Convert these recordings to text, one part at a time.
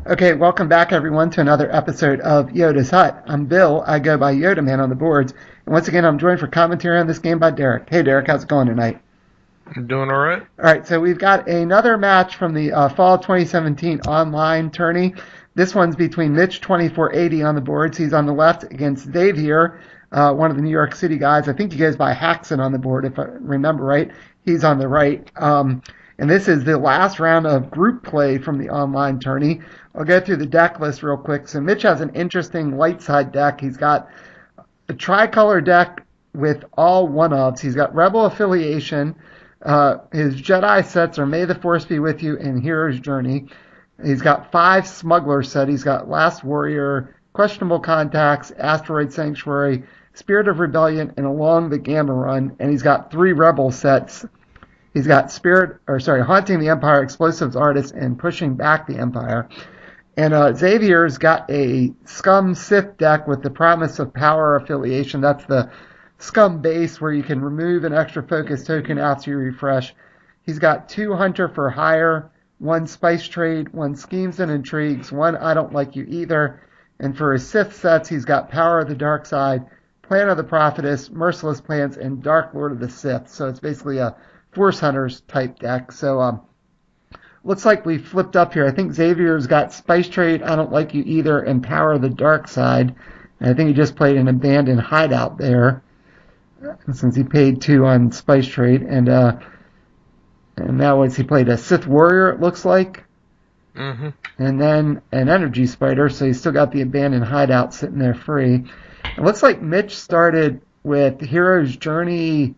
Okay, welcome back everyone to another episode of Yoda's Hut. I'm Bill. I go by Yoda Man on the boards. And once again, I'm joined for commentary on this game by Derek. Hey Derek, how's it going tonight? I'm doing all right. All right, so we've got another match from the Fall 2017 Online Tourney. This one's between Mitch 2480 on the boards. He's on the left against Xavier, one of the New York City guys. I think he goes by Haxon on the board, if I remember right. He's on the right. And this is the last round of group play from the Online Tourney. I'll go through the deck list real quick. So Mitch has an interesting light side deck. He's got a tricolor deck with all one-ofs. He's got Rebel Affiliation. His Jedi sets are May the Force Be With You and Hero's Journey. He's got 5 Smuggler set. He's got Last Warrior, Questionable Contacts, Asteroid Sanctuary, Spirit of Rebellion, and Along the Gamma Run. And he's got 3 Rebel sets. He's got Haunting the Empire, Explosives Artist, and Pushing Back the Empire. And Xavier's got a Scum Sith deck with the Promise of Power affiliation. That's the Scum base where you can remove an extra focus token after you refresh. He's got 2 Hunter for Hire, 1 Spice Trade, 1 Schemes and Intrigues, 1 I Don't Like You Either. And for his Sith sets, he's got Power of the Dark Side, Plan of the Prophetess, Merciless Plans, and Dark Lord of the Sith. So it's basically a Force Hunters type deck. So looks like we flipped up here. I think Xavier's got Spice Trade, I Don't Like You Either, and Power of the Dark Side. And I think he just played an Abandoned Hideout there, since he paid 2 on Spice Trade. And that was, he played a Sith Warrior, it looks like. Mm-hmm. And then an Energy Spider, so he's still got the Abandoned Hideout sitting there free. It looks like Mitch started with Hero's Journey,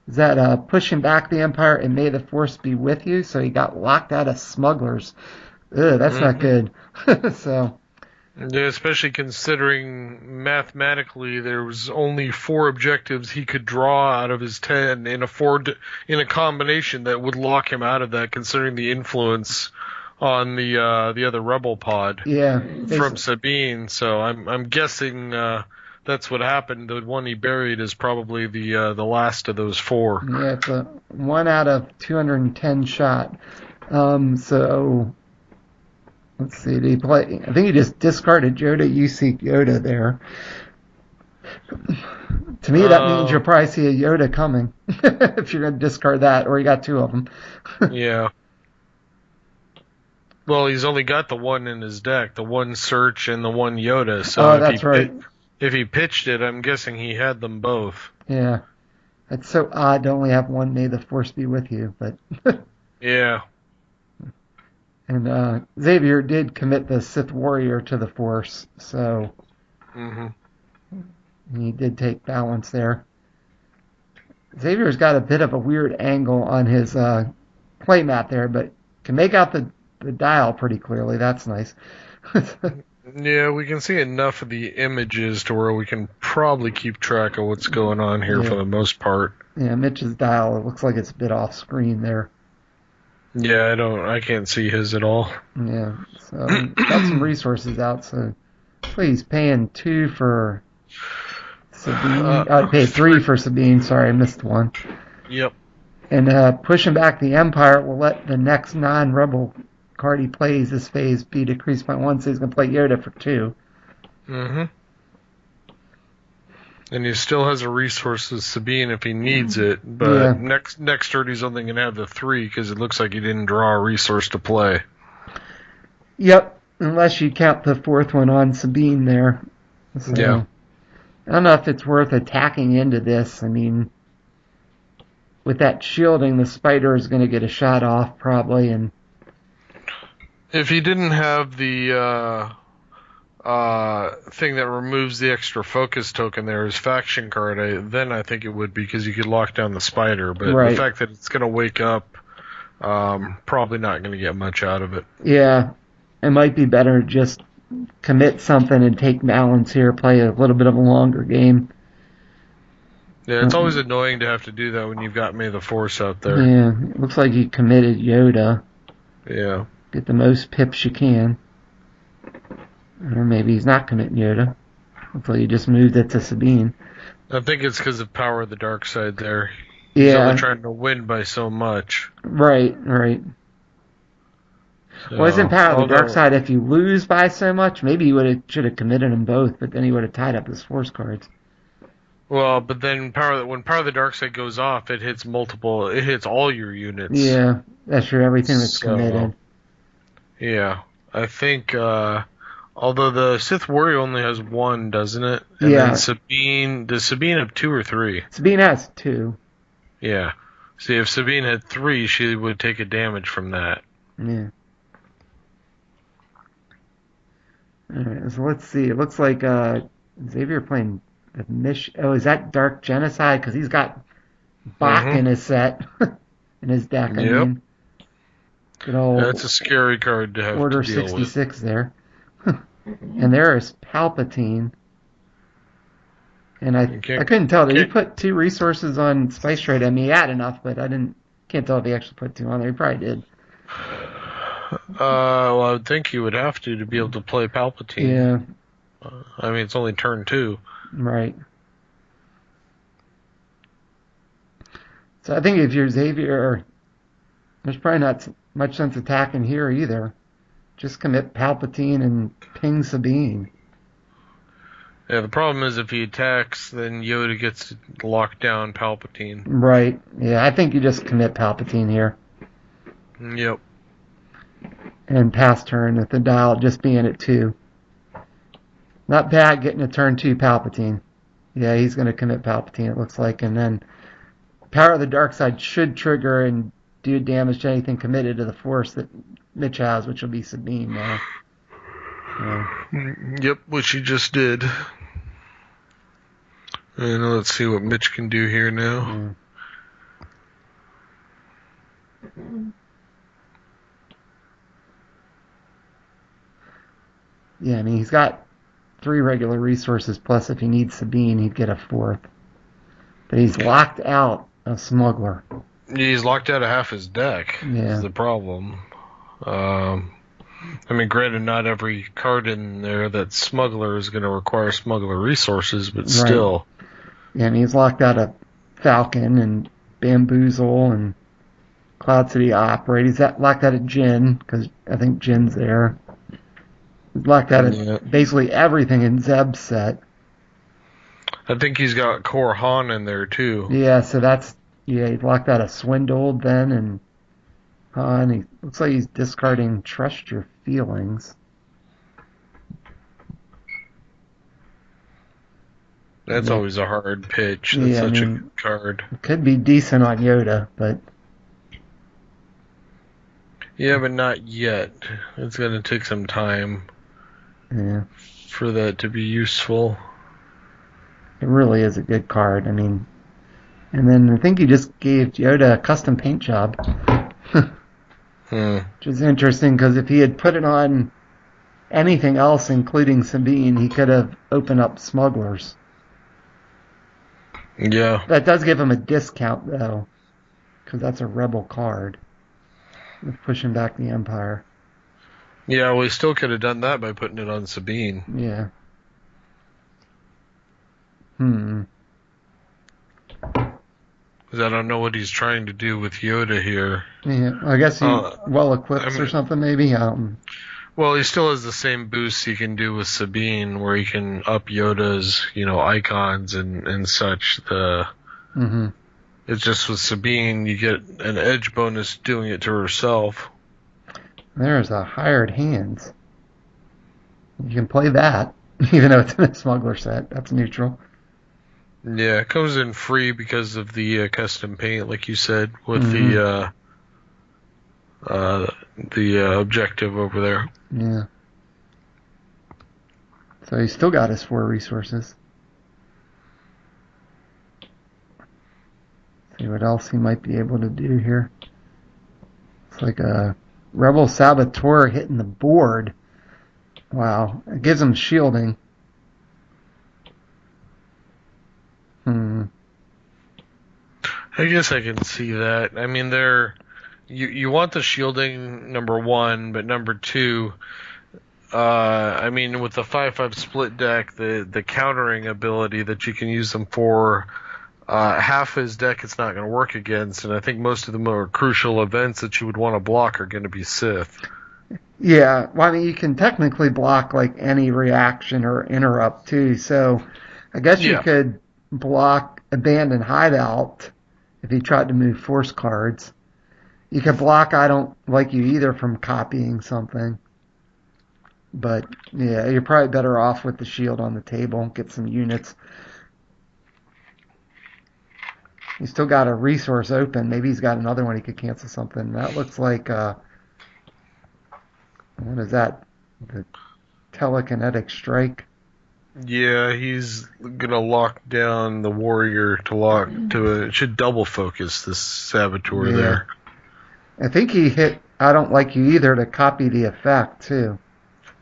is that Pushing Back the Empire, and May the Force Be With You, so he got locked out of Smugglers. Ugh, that's not good. So, yeah, especially considering mathematically there was only 4 objectives he could draw out of his 10 in a combination that would lock him out of that, considering the influence on the other Rebel pod from Sabine. So I'm guessing that's what happened. The one he buried is probably the last of those 4. Yeah, it's a 1 out of 210 shot. So let's see. Did he play? I think he just discarded Yoda. You see Yoda there. To me, that means you'll probably see a Yoda coming if you're going to discard that, or you got 2 of them. Yeah. Well, he's only got the 1 in his deck, the 1 Search and the 1 Yoda. So that's right. If he pitched it, I'm guessing he had them both. Yeah. It's so odd to only have 1 May the Force Be With You, but yeah. And Xavier did commit the Sith Warrior to the Force, so he did take balance there. Xavier's got a bit of a weird angle on his play mat there, but can make out the dial pretty clearly. That's nice. Yeah, we can see enough of the images to where we can probably keep track of what's going on here for the most part. Yeah, Mitch's dial, it looks like it's a bit off screen there. Yeah, I can't see his at all. Yeah, so got some resources out, so he's paying 2 for Sabine. I paid 3 for Sabine, sorry, I missed 1. Yep. And Pushing Back the Empire will let the next non-Rebel card he plays this phase be decreased by 1, so he's going to play Yoda for 2. Mm-hmm. And he still has a resource with Sabine if he needs it, but next turn he's only going to have the 3 because it looks like he didn't draw a resource to play. Yep, unless you count the 4th one on Sabine there. So, yeah. I don't know if it's worth attacking into this. I mean, with that shielding, the Spider is going to get a shot off probably, and if he didn't have the thing that removes the extra focus token there, his faction card, then I think it would be because you could lock down the Spider. But the fact that it's going to wake up, probably not going to get much out of it. Yeah, it might be better to just commit something and take balance here, play a little bit of a longer game. Yeah, it's always annoying to have to do that when you've got May the Force out there. Yeah, it looks like he committed Yoda. Yeah. Get the most pips you can. Or maybe he's not committing Yoda. Hopefully he just moved it to Sabine. I think it's because of Power of the Dark Side there. Yeah. He's only trying to win by so much. Right. Well, isn't So, Power of the Dark although, Side, if you lose by so much, maybe you should have committed them both, but then he would have tied up his force cards. well, but then when Power of the Dark Side goes off, it hits all your units. Yeah, that's true. Everything that's So, committed. yeah, I think, although the Sith Warrior only has one, doesn't it? And then Yeah, does Sabine have 2 or 3? Sabine has 2. Yeah. See, if Sabine had 3, she would take a damage from that. Yeah. Alright, so let's see. It looks like Xavier playing the mission. Oh, is that Dark Genocide? Because he's got Bach in Mm-hmm. his set. In his deck, I Yep. mean. Good old That's a scary card to have to Order deal with. 66 there. And there is Palpatine. And I couldn't tell. Did he put 2 resources on Spice Trade? I mean, he had enough, but can't tell if he actually put 2 on there. He probably did. Well, I would think you would have to be able to play Palpatine. Yeah, I mean, it's only turn 2. right. So I think if you're Xavier, there's probably not much sense attacking here either. Just commit Palpatine and ping Sabine. Yeah, the problem is if he attacks, then Yoda gets to lock down Palpatine. Right. Yeah, I think you just commit Palpatine here. Yep. And pass turn with the dial just being at 2. Not bad getting a turn 2 Palpatine. Yeah, he's going to commit Palpatine, it looks like. And then Power of the Dark Side should trigger and do damage to anything committed to the Force that Mitch has, which will be Sabine now. Yep, which he just did. And let's see what Mitch can do here now. Yeah, I mean, he's got 3 regular resources, plus if he needs Sabine, he'd get a 4th. But he's locked out a Smuggler. He's locked out of half his deck. Yeah. Is the problem. I mean, granted, not every card in there that's Smuggler is going to require Smuggler resources, but still. Yeah, I mean, he's locked out a Falcon and Bamboozle and Cloud City Operate. He's locked out a Jin, because I think Jin's there. He's locked out of basically everything in Zeb's set. I think he's got Core Han in there, too. Yeah, so he's locked out of Swindled then, and Han. He looks like he's discarding Trust Your Feelings. That's always a hard pitch. That's such a good card. It could be decent on Yoda, but... Yeah, but not yet. It's going to take some time for that to be useful. It really is a good card. I mean... And then I think he just gave Yoda a custom paint job. Which is interesting, because if he had put it on anything else, including Sabine, he could have opened up Smugglers. Yeah. That does give him a discount, though, because that's a Rebel card. Pushing back the Empire. Yeah, well, he still could have done that by putting it on Sabine. Yeah. Because I don't know what he's trying to do with Yoda here. Yeah, I guess he well-equipped or something, maybe. Well, he still has the same boost he can do with Sabine, where he can up Yoda's, icons and such. It's just with Sabine, you get an edge bonus doing it to herself. There's a Hired Hands. You can play that, even though it's in a Smuggler set. That's neutral. Yeah, it comes in free because of the custom paint, like you said, with the objective over there. Yeah. So he's still got his 4 resources. See what else he might be able to do here. It's like a Rebel Saboteur hitting the board. Wow. It gives him shielding. I guess I can see that. I mean, you want the shielding, number 1, but number 2, I mean, with the 5/5 split deck, the countering ability that you can use them for, half his deck it's not going to work against, and I think most of the more crucial events that you would want to block are going to be Sith. Yeah, well, I mean, you can technically block like any reaction or interrupt too. So I guess you Yeah. could block abandon hideout if he tried to move force cards. You could block I don't like you either from copying something. But yeah, you're probably better off with the shield on the table. Get some units. He's still got a resource open. Maybe he's got another one he could cancel something. That looks like what is that? The telekinetic strike. Yeah, he's gonna lock down the warrior to lock to it should double focus this saboteur Yeah. there. I think he hit I don't like you either to copy the effect too.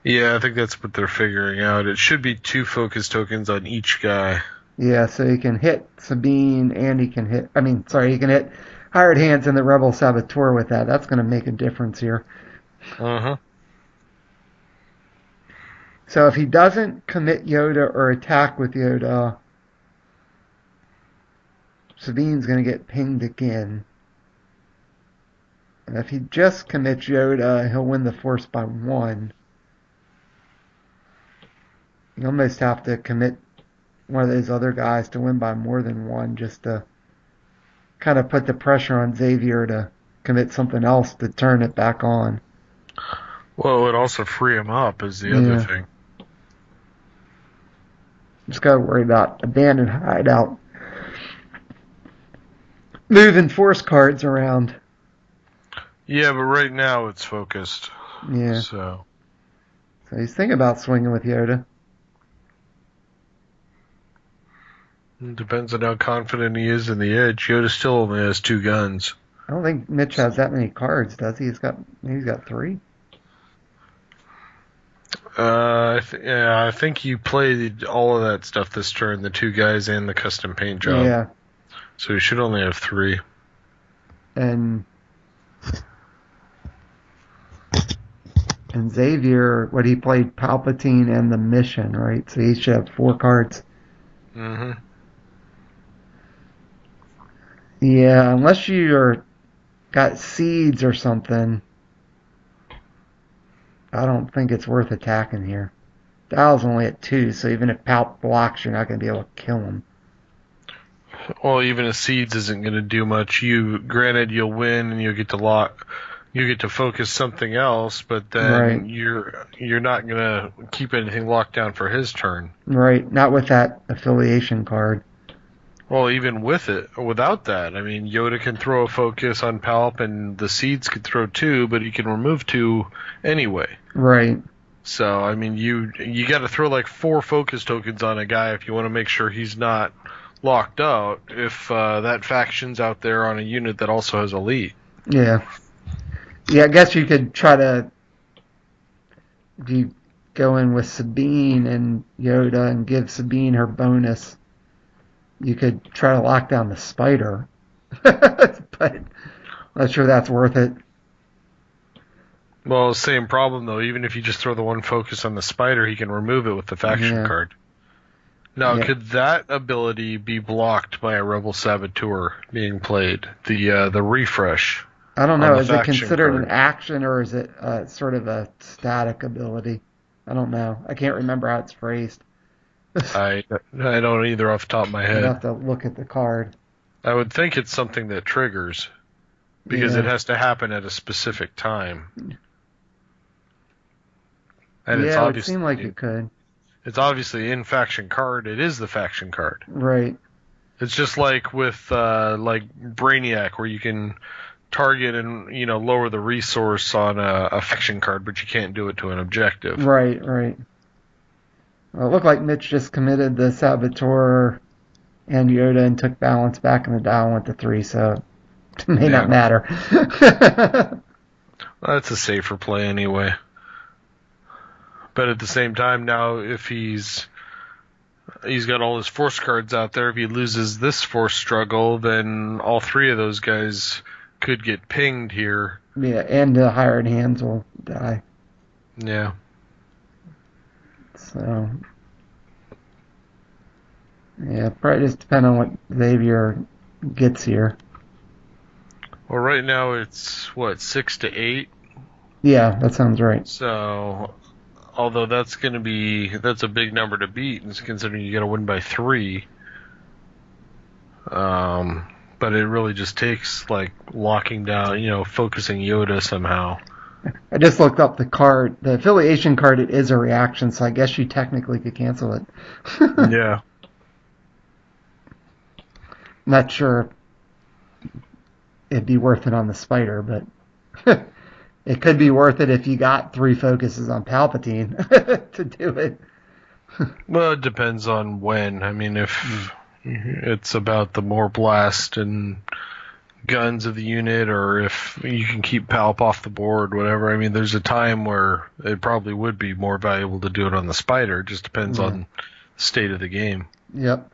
Yeah, I think that's what they're figuring out. It should be 2 focus tokens on each guy. Yeah, so he can hit Sabine and he can hit he can hit Hired Hands and the Rebel Saboteur with that. That's gonna make a difference here. Uh-huh. So if he doesn't commit Yoda or attack with Yoda, Sabine's gonna get pinged again. And if he just commits Yoda, he'll win the Force by 1. You almost have to commit one of those other guys to win by more than 1 just to kind of put the pressure on Xavier to commit something else to turn it back on. Well, it would also free him up is the other thing. Just gotta worry about abandoned hideout. Moving force cards around. Yeah, but right now it's focused. Yeah. So he's thinking about swinging with Yoda. it depends on how confident he is in the edge. Yoda still only has 2 guns. I don't think Mitch has that many cards, does he? He's got 3. I think you played all of that stuff this turn, the 2 guys and the custom paint job. Yeah. So he should only have 3. And Xavier, what he played Palpatine and the Mission, right? So he should have 4 cards. Mm-hmm. Yeah, unless you're got seeds or something, I don't think it's worth attacking here. Dial's only at 2, so even if Palp blocks, you're not going to be able to kill him. Well, even a seeds isn't going to do much. Granted, you'll win and you'll get to focus something else, but then you're not going to keep anything locked down for his turn. Right, not with that affiliation card. Well, even without that, I mean, Yoda can throw a focus on Palp, and the seeds could throw 2, but he can remove 2 anyway. Right. So, I mean, you got to throw like 4 focus tokens on a guy if you want to make sure he's not locked out. If that faction's out there on a unit that also has elite. Yeah. Yeah, I guess you could try to. If you go in with Sabine and Yoda and give Sabine her bonus, you could try to lock down the spider. But I'm not sure that's worth it. Well, same problem though. Even if you just throw the 1 focus on the spider, he can remove it with the faction card. Now, could that ability be blocked by a Rebel Saboteur being played? The refresh. I don't know. Is it considered an action or is it sort of a static ability? I don't know. I can't remember how it's phrased. I don't either off the top of my head. You have to look at the card. I would think it's something that triggers because it has to happen at a specific time. And it would seem like it could. It's obviously in faction card. It is the faction card. Right. It's just like with like Brainiac, where you can target and lower the resource on a faction card, but you can't do it to an objective. Right. Well, it looked like Mitch just committed the Saboteur and Yoda and took balance back in the dial and went to 3, so it may not matter. Well, that's a safer play anyway. But at the same time, now if he's got all his force cards out there, if he loses this force struggle, then all 3 of those guys could get pinged here. Yeah, and the Hired Hands will die. Yeah. So, yeah, probably just depend on what Xavier gets here. Well, right now it's 6 to 8. Yeah, that sounds right. So, although that's a big number to beat, and considering you got to win by 3. But it really just takes like locking down, focusing Yoda somehow. I just looked up the card. The affiliation card, it is a reaction, so I guess you technically could cancel it. Yeah. Not sure it'd be worth it on the spider, but it could be worth it if you got 3 focuses on Palpatine to do it. Well, it depends on when. I mean, if it's about the more blast and guns of the unit, or if you can keep Palp off the board, whatever. I mean, there's a time where it probably would be more valuable to do it on the spider. It just depends on the state of the game. Yep.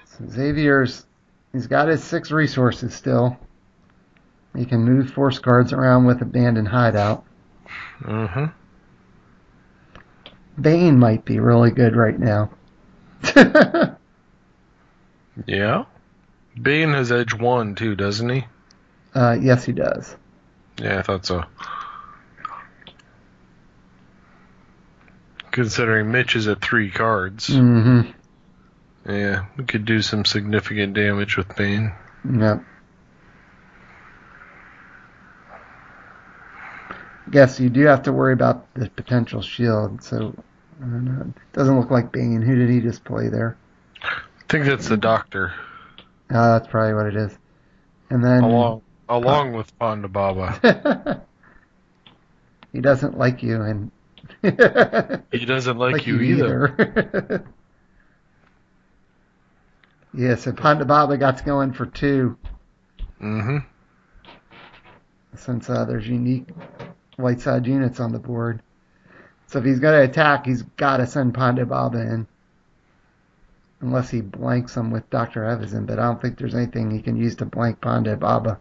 So he's got his 6 resources still. He can move force cards around with Abandoned Hideout. Mm-hmm. Bane might be really good right now. Yeah. Bane has edge 1 too, doesn't he? Yes, he does. Yeah, I thought so. Considering Mitch is at 3 cards. Mm-hmm. Yeah, we could do some significant damage with Bane. Yep. Guess you do have to worry about the potential shield, so I don't know. It doesn't look like Bane. Who did he just play there? I think that's the Doctor. That's probably what it is. And then along with Ponda Baba. He doesn't like you, and he doesn't like you either. Yeah, so Ponda Baba got going for 2. Mm-hmm. Since there's unique light side units on the board. So if he's going to attack, he's got to send Ponda Baba in. Unless he blanks him with Dr. Evison, but I don't think there's anything he can use to blank Ponda Baba.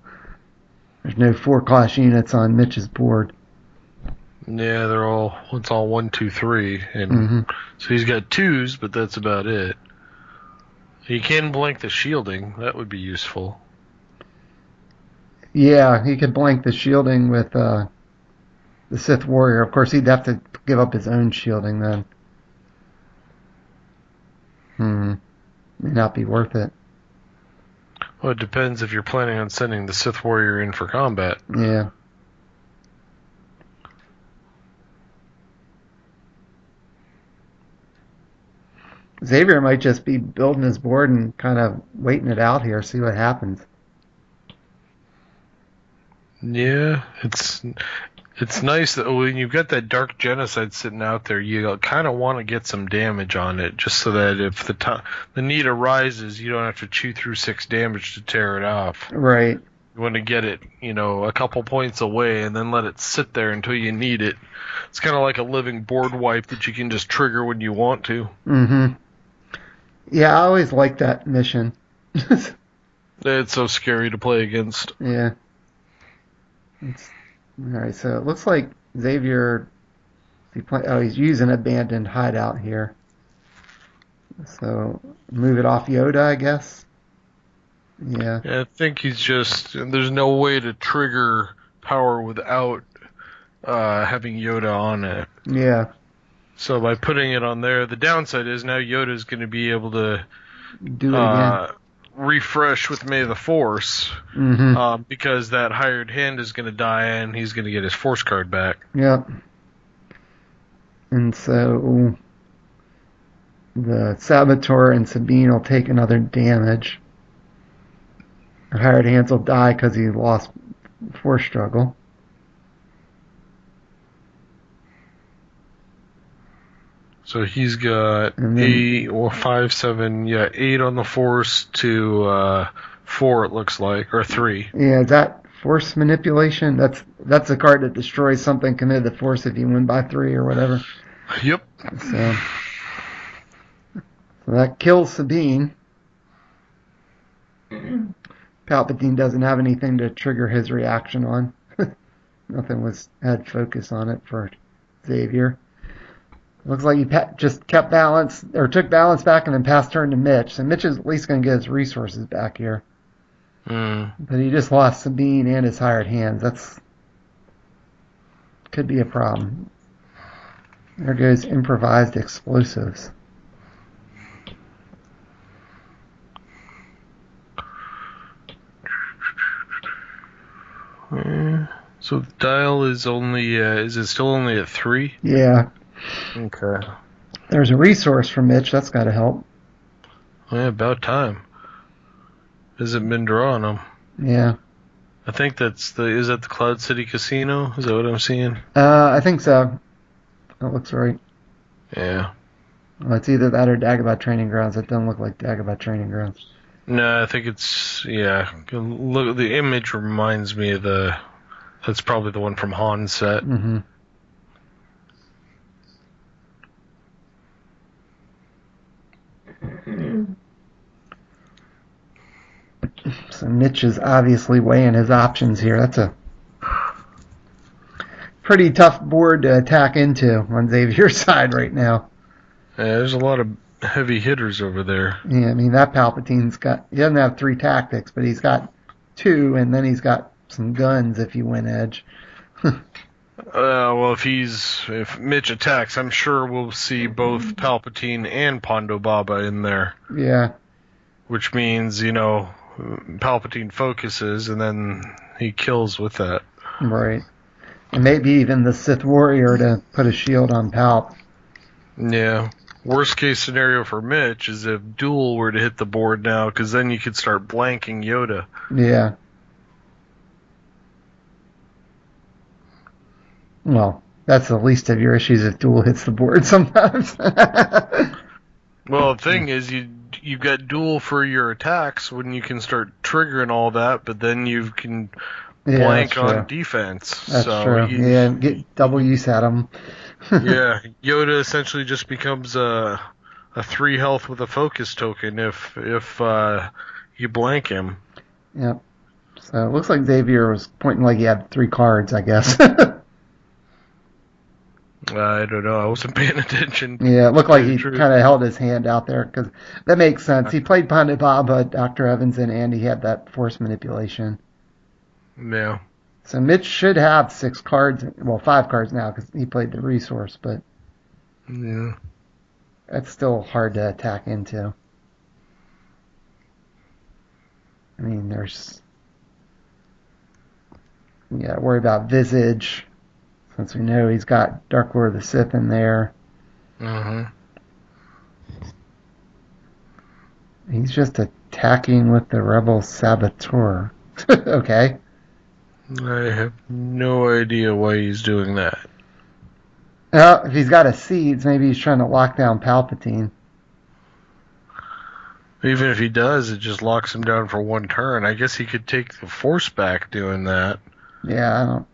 There's no 4-class units on Mitch's board. Yeah, it's all 1, 2, 3, and so he's got 2s, but that's about it. He can blank the shielding. That would be useful. Yeah, he could blank the shielding with the Sith Warrior. Of course, he'd have to give up his own shielding then. May not be worth it. Well, it depends if you're planning on sending the Sith Warrior in for combat. Yeah. Xavier might just be building his board and kind of waiting it out here, see what happens. Yeah, it's nice that when you've got that Dark Genocide sitting out there, you kind of want to get some damage on it, just so that if the need arises, you don't have to chew through 6 damage to tear it off. Right. You want to get it, a couple points away, and then let it sit there until you need it. It's kind of like a living board wipe that you can just trigger when you want to. Mm-hmm. Yeah, I always liked that mission. It's so scary to play against. Yeah. Alright, so it looks like Xavier, he's using Abandoned Hideout here. So, move it off Yoda, I guess? Yeah. I think there's no way to trigger power without having Yoda on it. Yeah. So by putting it on there, the downside is now Yoda's going to be able to do it again. Refresh with May the Force, because that hired hand is going to die and he's going to get his Force card back. Yep. And so the Saboteur and Sabine will take another damage. The hired hands will die because he lost Force struggle. So he's got 8 or 5, 7, 8 on the Force to 4, it looks like, or 3. Yeah, is that Force manipulation? That's a card that destroys something committed to Force if you win by 3 or whatever. Yep. So that kills Sabine. Palpatine doesn't have anything to trigger his reaction on. Nothing had focus on it for Xavier. Looks like he just kept balance, or took balance back and then passed turn to Mitch. So Mitch is at least going to get his resources back here. But he just lost Sabine and his hired hands. Could be a problem. There goes improvised explosives. So the dial is only, is it still only at 3? Yeah. Okay. There's a resource for Mitch. That's got to help. Yeah, about time. Hasn't been drawing them. Yeah. I think is that the Cloud City Casino? Is that what I'm seeing? I think so. That looks right. Yeah. Well, it's either that or Dagobah Training Grounds. It doesn't look like Dagobah Training Grounds. No, I think it's, yeah. Look, the image reminds me of that's probably the one from Han's set. Mm-hmm. So Mitch is obviously weighing his options here. That's a pretty tough board to attack into on Xavier's side right now. Yeah, there's a lot of heavy hitters over there. Yeah, I mean, that Palpatine's he doesn't have 3 tactics, but he's got 2, and then he's got some guns if you win edge. Well, if Mitch attacks, I'm sure we'll see both Palpatine and Ponda Baba in there. Yeah. Which means, Palpatine focuses, and then he kills with that. Right. And maybe even the Sith Warrior to put a shield on Palp. Yeah. Worst case scenario for Mitch is if Duel were to hit the board now, because then you could start blanking Yoda. Yeah. Well, that's the least of your issues if Duel hits the board sometimes. Well, the thing is, you've got Duel for your attacks when you can start triggering all that, but then you can blank on defense. That's true. Yeah, get double use at him. Yeah, Yoda essentially just becomes a 3 health with a focus token if you blank him. Yep. So it looks like Xavier was pointing like he had 3 cards, I guess. I don't know. I wasn't paying attention. Yeah, it looked like he kind of held his hand out there because that makes sense. He played Ponda Baba, Dr. Evanson, and he had that force manipulation. Yeah. So Mitch should have 6 cards, well, 5 cards now because he played the resource, but yeah, that's still hard to attack into. I mean, you gotta worry about Visage, since we know he's got Dark Lord of the Sith in there. Mm-hmm. He's just attacking with the Rebel Saboteur. Okay. I have no idea why he's doing that. Well, if he's got a Seeds, maybe he's trying to lock down Palpatine. Even if he does, it just locks him down for 1 turn. I guess he could take the Force back doing that. Yeah, I don't...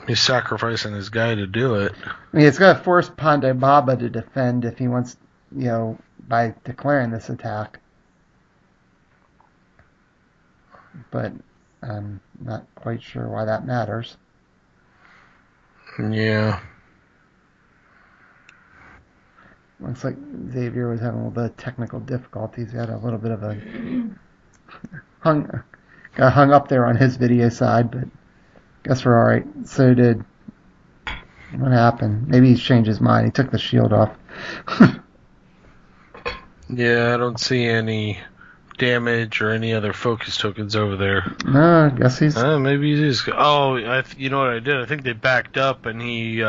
He's sacrificing his guy to do it. I mean, it's going to force Ponda Baba to defend if he wants, by declaring this attack. But I'm not quite sure why that matters. Yeah. Looks like Xavier was having a little bit of technical difficulties. He had a little bit of a got hung up there on his video side, but guess we're all right. So did what happened? Maybe he's changed his mind. He took the shield off. Yeah, I don't see any damage or any other focus tokens over there. No, I guess he's... maybe he's... Oh, you know what I did? I think they backed up and he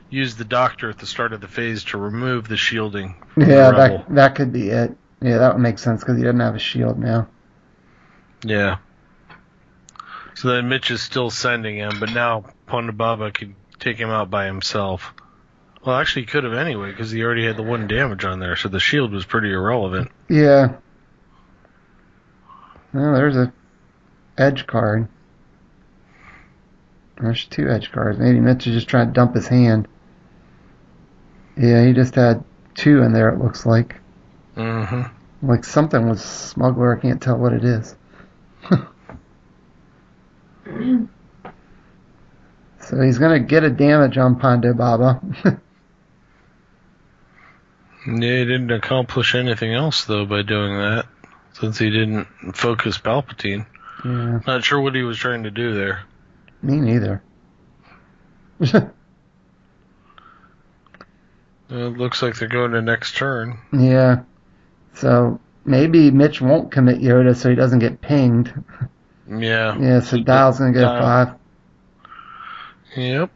used the doctor at the start of the phase to remove the shielding. Yeah, that could be it. Yeah, that would make sense because he doesn't have a shield now. Yeah. So then Mitch is still sending him, but now Ponda Baba could take him out by himself. Well, actually, he could have anyway because he already had the 1 damage on there, so the shield was pretty irrelevant. Yeah. Well, there's a edge card. There's 2 edge cards. Maybe Mitch is just trying to dump his hand. Yeah, he just had 2 in there, it looks like. Mm-hmm. Like something was Smuggler. I can't tell what it is. So he's going to get a damage on Ponda Baba. Yeah, he didn't accomplish anything else, though, by doing that. since he didn't focus Palpatine. Yeah. Not sure what he was trying to do there. Me neither. It looks like they're going to next turn. Yeah. So maybe Mitch won't commit Yoda so he doesn't get pinged. Yeah. Yeah, so Dial's going to go 5. Yep.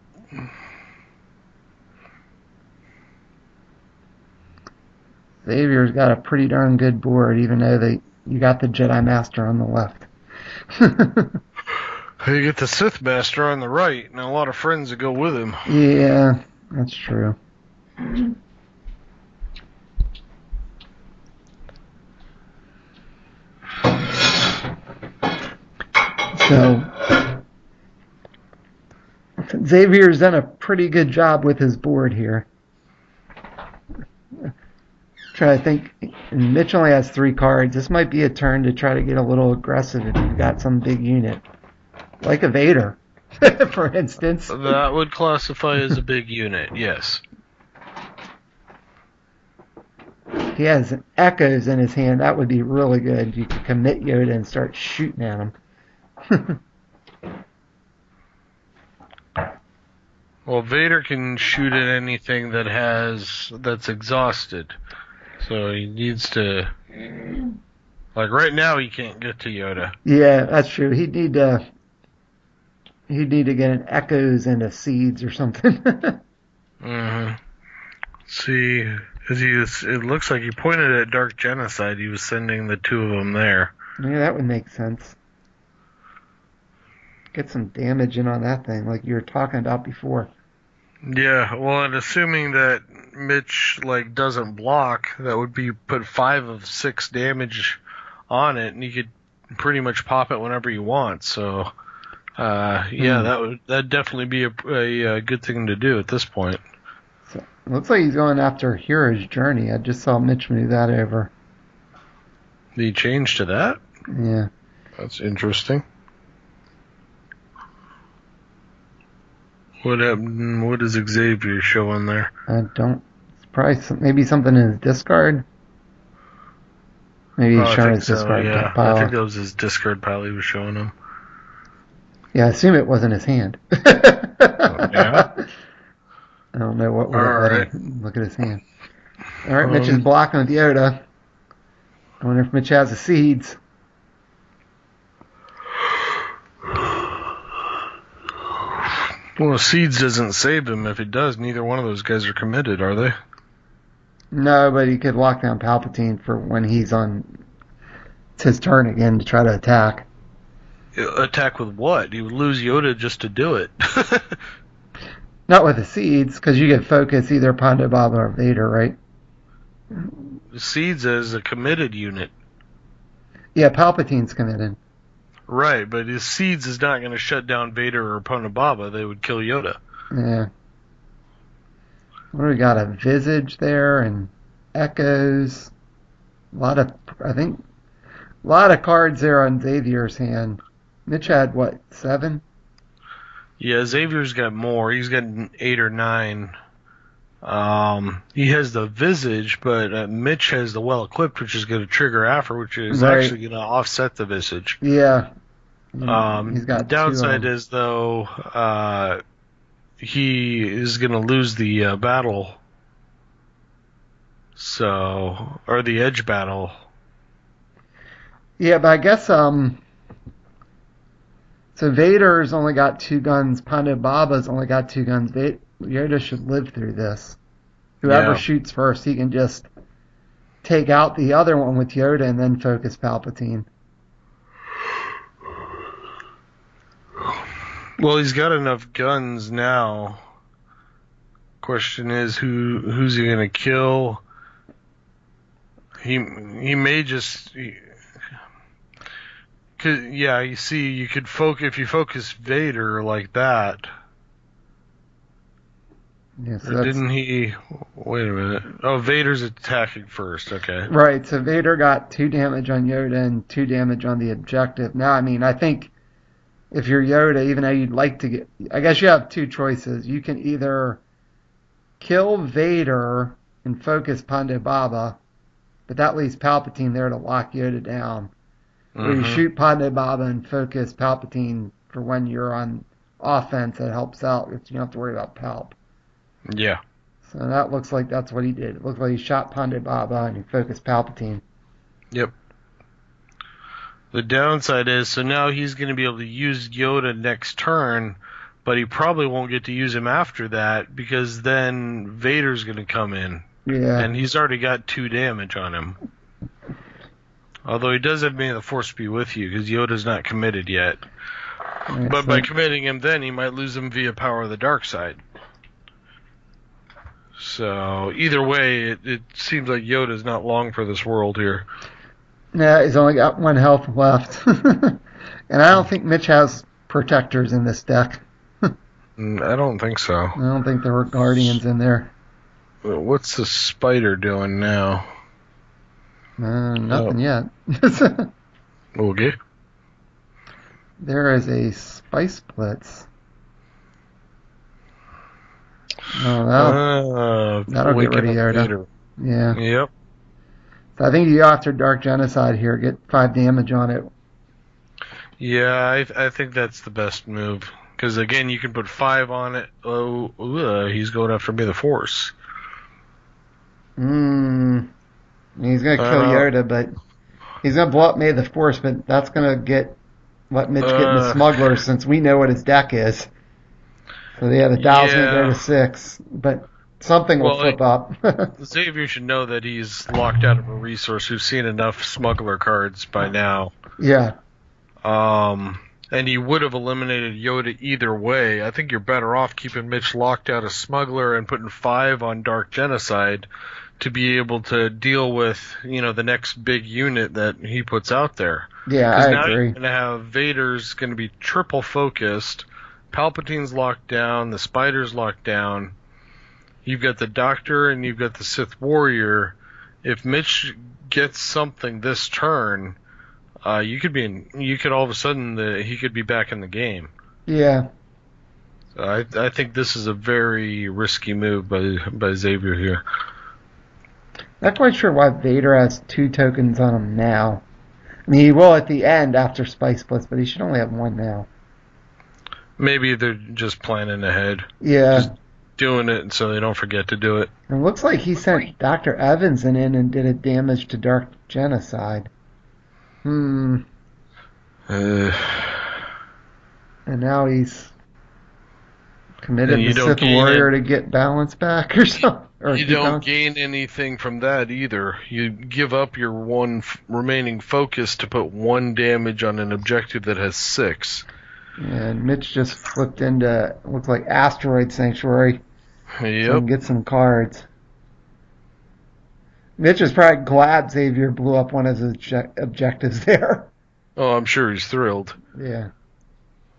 Xavier's got a pretty darn good board, even though you got the Jedi Master on the left. You get the Sith Master on the right, and a lot of friends that go with him. Yeah, that's true. So, Xavier's done a pretty good job with his board here. Try to think, and Mitch only has 3 cards. This might be a turn to try to get a little aggressive if you've got some big unit. Like a Vader, for instance. That would classify as a big unit, yes. He has Echoes in his hand. That would be really good. You could commit Yoda and start shooting at him. Well, Vader can shoot at anything that's exhausted. So he needs to... Like right now, he can't get to Yoda. Yeah, that's true. He'd need to get an Echoes and a Seeds or something. Mm-hmm. See, it looks like he pointed at Dark Genocide. He was sending the 2 of them there. Yeah, that would make sense. Get some damage in on that thing, like you were talking about before. Yeah, well, and assuming that Mitch doesn't block, that would be put 5 of 6 damage on it, and you could pretty much pop it whenever you want. So, that'd definitely be a good thing to do at this point. So, it looks like he's going after Hero's Journey. I just saw Mitch move that over. Did he change to that? Yeah. That's interesting. What happened? What is Xavier showing there? I don't. It's probably maybe something in his discard. Maybe he's showing his discard pile. I think that was his discard pile he was showing him. Yeah, I assume it wasn't his hand. Yeah. I don't know what would let him look at his hand. All right, Mitch is blocking with Yoda. I wonder if Mitch has the Seeds. Well, Seeds doesn't save him. If it does, neither one of those guys are committed, are they? No, but he could lock down Palpatine for when he's on. It's his turn again to try to attack. Attack with what? He would lose Yoda just to do it. Not with the Seeds, because you get focus either Ponda Baba or Vader, right? The Seeds as a committed unit. Yeah, Palpatine's committed. Right, but his Seeds is not going to shut down Vader or Ponda Baba. They would kill Yoda. Yeah. What do we got? A Visage there and Echoes. A lot of cards there on Xavier's hand. Mitch had, 7? Yeah, Xavier's got more. He's got 8 or 9. He has the Visage, but Mitch has the Well Equipped, which is going to trigger after, which is actually going to offset the Visage. Yeah. He's got the downside is, though, he is going to lose the battle. So, or the edge battle. Yeah, but I guess, so Vader's only got 2 guns, Ponda Baba's only got 2 guns. Yoda should live through this. Whoever shoots first, he can just take out the other one with Yoda and then focus Palpatine. Well, he's got enough guns now. Question is, who's he gonna kill? He may just. You see, you could if you focus Vader like that. Yeah, so didn't he? Wait a minute. Oh, Vader's attacking first. Okay. Right. So Vader got 2 damage on Yoda and 2 damage on the objective. Now, I mean, I think if you're Yoda, even though you'd like to get, I guess you have 2 choices. You can either kill Vader and focus Ponda Baba, but that leaves Palpatine there to lock Yoda down. Where you Mm-hmm. shoot Padme Baba and focus Palpatine for when you're on offense, it helps out if you don't have to worry about Palp. Yeah. So that looks like that's what he did. It looks like he shot Padme Baba and he focused Palpatine. Yep. The downside is, so now he's going to be able to use Yoda next turn, but he probably won't get to use him after that because then Vader's going to come in. Yeah. And he's already got 2 damage on him. Although he does have May the Force be with you because Yoda's not committed yet. Right, But so by committing him then, he might lose him via power of the dark side. So either way, it seems like Yoda's not long for this world here. yeah, he's only got 1 health left. And I don't think Mitch has protectors in this deck. I don't think so. I don't think there were guardians in there. What's the spider doing now? Nothing yet. Okay. There is a Spice Blitz. Oh, that'll get rid of Yoda. Vader. Yeah. Yep. So I think you go after Dark Genocide here, get 5 damage on it. Yeah, I think that's the best move. Because, again, you can put 5 on it. He's going after me the Force. He's going to kill Yoda, but he's going to blow up May the Force, but that's going to let Mitch get into Smuggler since we know what his deck is. So yeah, the dial's going to go to 6, but something will flip up. Xavier should know that he's locked out of a resource. We've seen enough Smuggler cards by now. Yeah. And he would have eliminated Yoda either way. I think you're better off keeping Mitch locked out of Smuggler and putting 5 on Dark Genocide to be able to deal with, the next big unit that he puts out there. Yeah, I now agree. You're going to have Vader's going to be triple focused. Palpatine's locked down. The Spider's locked down. You've got the Doctor and you've got the Sith Warrior. If Mitch gets something this turn, you could all of a sudden he could be back in the game. Yeah. So I think this is a very risky move by Xavier here. Not quite sure why Vader has 2 tokens on him now. I mean, he will at the end after Spice Blitz, but he should only have 1 now. Maybe they're just planning ahead. Yeah. Just doing it so they don't forget to do it. It looks like he sent Dr. Evans in and did a damage to Dark Genocide. And now he's committed the Sith Warrior to get balance back or something. Or you don't gain anything from that either. You give up your 1 remaining focus to put 1 damage on an objective that has 6. And Mitch just flipped into, looks like Asteroid Sanctuary. Yep. So he can get some cards. Mitch is probably glad Xavier blew up one of his objectives there. Oh, I'm sure he's thrilled. Yeah.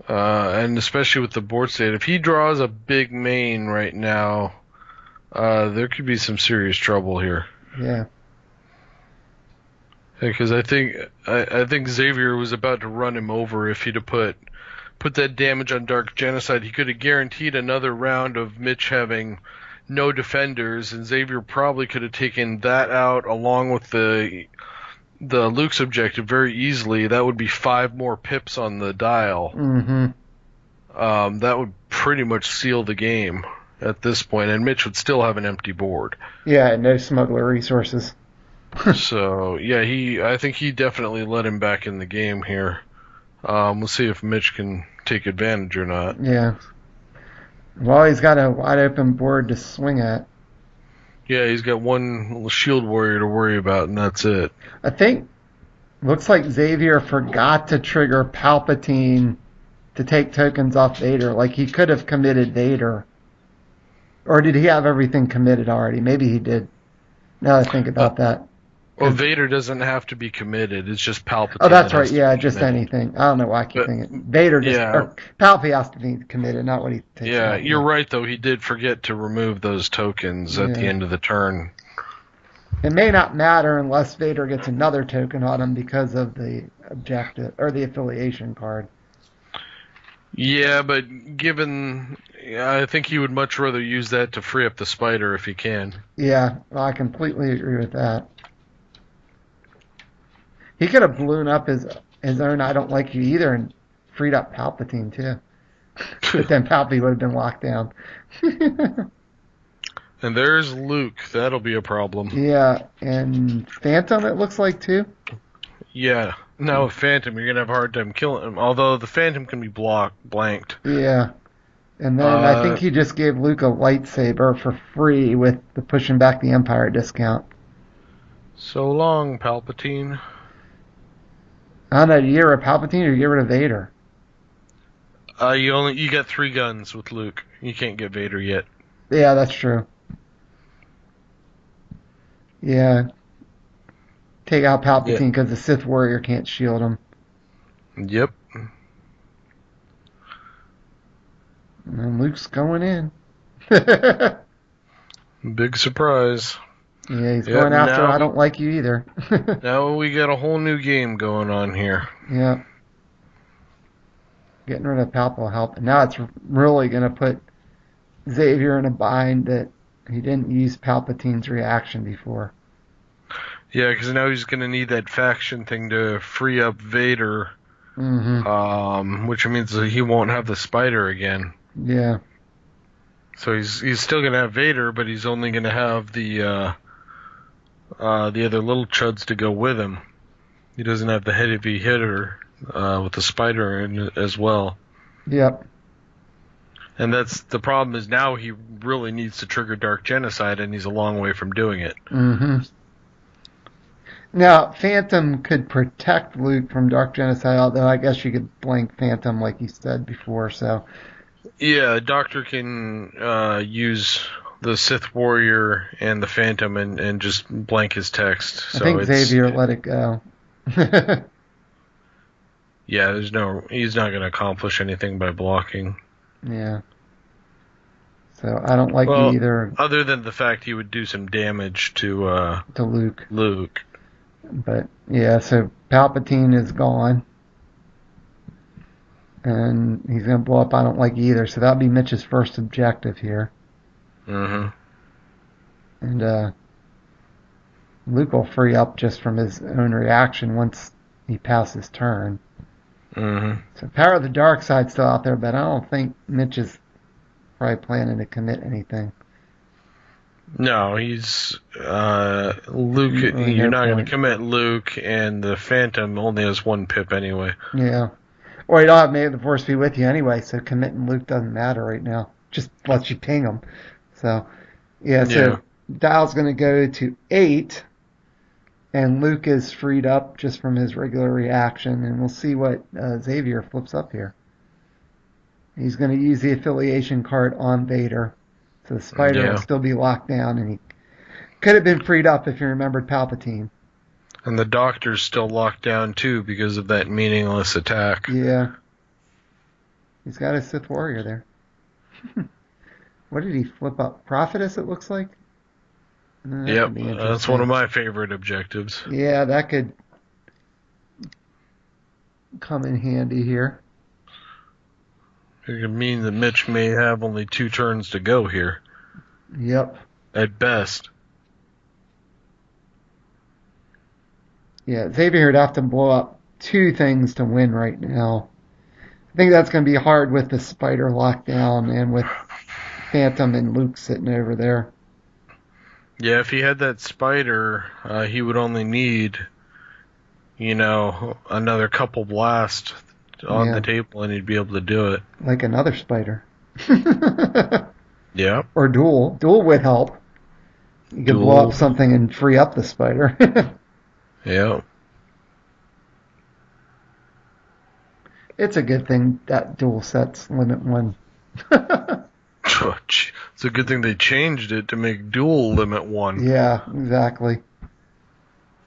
And especially with the board state. If he draws a big main right now, there could be some serious trouble here. Yeah. Because I think Xavier was about to run him over if he'd have put that damage on Dark Genocide. He could have guaranteed another round of Mitch having no defenders, and Xavier probably could have taken that out along with the Luke's objective very easily. That would be 5 more pips on the dial. Mm-hmm. That would pretty much seal the game at this point, and Mitch would still have an empty board. Yeah, no Smuggler resources. So, yeah, I think he definitely let him back in the game here. We'll see if Mitch can take advantage or not. Yeah. Well, he's got a wide open board to swing at. Yeah, he's got 1 shield warrior to worry about, and that's it. I think, looks like Xavier forgot to trigger Palpatine to take tokens off Vader. Like, he could have committed Vader. Or did he have everything committed already? Maybe he did. Now that I think about that. Well, Vader doesn't have to be committed. It's just Palpatine. Oh, that's right. Yeah, just anything. I don't know why I keep thinking. Vader just... Yeah. Or Palpatine has to be committed, not what he takes. Yeah, out. you're right, though. He did forget to remove those tokens at the end of the turn. It may not matter unless Vader gets another token on him because of the objective or the affiliation card. Yeah, but I think he would much rather use that to free up the spider if he can. Yeah, well, I completely agree with that. He could have blown up his own "I don't like you either" and freed up Palpatine too. But then Palpatine would have been locked down. And there's Luke. That'll be a problem. Yeah, and Phantom it looks like too. Yeah. Now with Phantom, you're gonna have a hard time killing him. Although the Phantom can be blanked. Yeah. And then I think he just gave Luke a lightsaber for free with the pushing back the Empire discount. So long, Palpatine. I don't know, do you get rid of Palpatine or do you get rid of Vader? You got 3 guns with Luke. You can't get Vader yet. Yeah, that's true. Yeah. Take out Palpatine because the Sith warrior can't shield him. Yep. And Luke's going in. Big surprise. Yeah, he's going after "I don't like you either." Now we got a whole new game going on here. Yeah. Getting rid of Palp will help. And now it's really going to put Xavier in a bind that he didn't use Palpatine's reaction before. Yeah, because now he's going to need that faction thing to free up Vader, which means that he won't have the spider again. Yeah. So he's still going to have Vader, but he's only going to have the other little chuds to go with him. He doesn't have the heavy hitter with the spider in as well. Yep. And that's the problem is now he really needs to trigger Dark Genocide, and he's a long way from doing it. Mm-hmm. Now, Phantom could protect Luke from Dark Genocide, although I guess you could blank Phantom like you said before, so... Yeah, Doctor can use the Sith Warrior and the Phantom and just blank his text. So I think Xavier let it go. Yeah, he's not going to accomplish anything by blocking. Yeah. So I don't like you either. Other than the fact he would do some damage to Luke. Luke. But yeah, so Palpatine is gone. And he's going to blow up "I don't like you either." So that'll be Mitch's first objective here. Mm-hmm. And Luke will free up just from his own reaction once he passes turn. Mm-hmm. So Power of the Dark Side's still out there, but I don't think Mitch is probably planning to commit anything. No, he's Luke. You're not going to commit Luke, and the Phantom only has 1 pip anyway. Yeah. Or you don't have "May the Force be with you" anyway, so committing Luke doesn't matter right now. Just lets you ping him. So, so Dial's going to go to 8, and Luke is freed up just from his regular reaction, and we'll see what Xavier flips up here. He's going to use the affiliation card on Vader, so the spider will still be locked down, and he could have been freed up if you remembered Palpatine. And the Doctor's still locked down too because of that meaningless attack. Yeah. He's got a Sith warrior there. What did he flip up? Prophetess, it looks like? Yep, that's one of my favorite objectives. Yeah, that could come in handy here. It could mean that Mitch may have only 2 turns to go here. Yep. At best. Yeah, Xavier would have to blow up 2 things to win right now. I think that's going to be hard with the spider lockdown and with Phantom and Luke sitting over there. Yeah, if he had that spider, he would only need, another couple blasts on the table, and he'd be able to do it. Like another spider. Yeah. Or duel. Duel would help. You could blow up something and free up the spider. Yeah. It's a good thing that duel sets limit 1. It's a good thing they changed it to make duel limit 1. Yeah, exactly.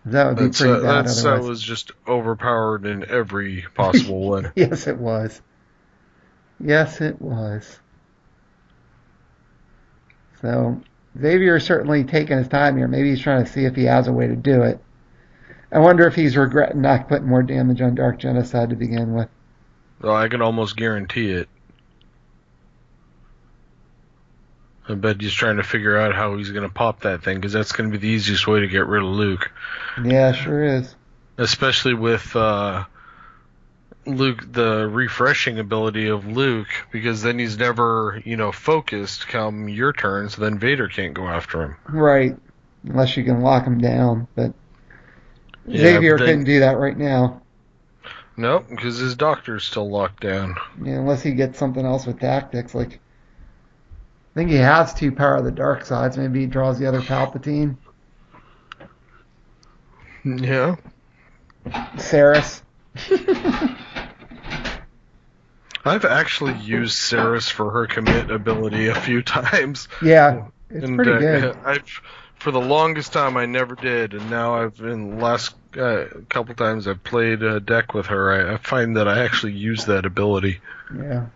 That would be pretty bad otherwise. That was just overpowered in every possible way. Yes, it was. Yes, it was. So, Xavier's certainly taking his time here. Maybe he's trying to see if he has a way to do it. I wonder if he's regretting not putting more damage on Dark Genocide to begin with. Well, I can almost guarantee it. I bet he's trying to figure out how he's going to pop that thing, because that's going to be the easiest way to get rid of Luke. Yeah, sure is. especially with Luke, the refreshing ability of Luke, because then he's never, focused come your turn, so then Vader can't go after him. Right. Unless you can lock him down. But Yeah, Xavier but couldn't do that right now. Nope, because his doctor's still locked down. Yeah, unless he gets something else with tactics. Like, I think he has 2 Power of the Dark Sides. Maybe he draws the other Palpatine. Yeah. Saris. I've actually used Saris for her commit ability a few times. Yeah, it's pretty good. For the longest time, I never did, and now in the last couple times I've played a deck with her, I find that I actually use that ability. Yeah.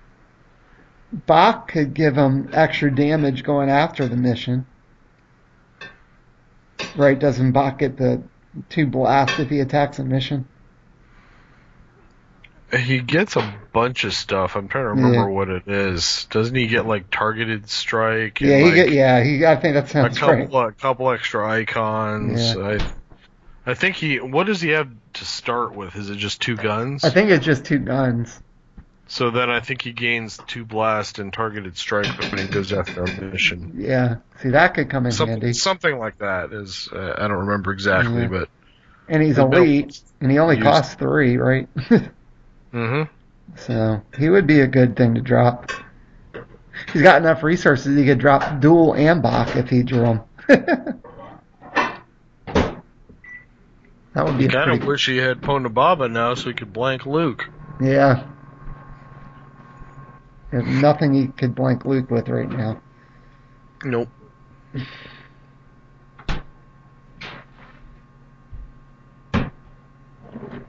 Bach could give him extra damage going after the mission. Right, doesn't Bach get the 2 blast if he attacks a mission? He gets a bunch of stuff. I'm trying to remember what it is. Doesn't he get like targeted strike? Yeah, I think that sounds right. A couple extra icons. Yeah. I think what does he have to start with? Is it just 2 guns? I think it's just 2 guns. So then I think he gains 2 blast and targeted strike when he goes after a mission. Yeah, see, that could come in handy. Something like that is, I don't remember exactly, but... And he's elite, and he only costs 3, right? Mm-hmm. So, he would be a good thing to drop. He's got enough resources he could drop Duel and Bach if he drew them. That would be I kind of wish he had Ponababa now so he could blank Luke. Yeah. There's nothing he could blank Luke with right now. Nope.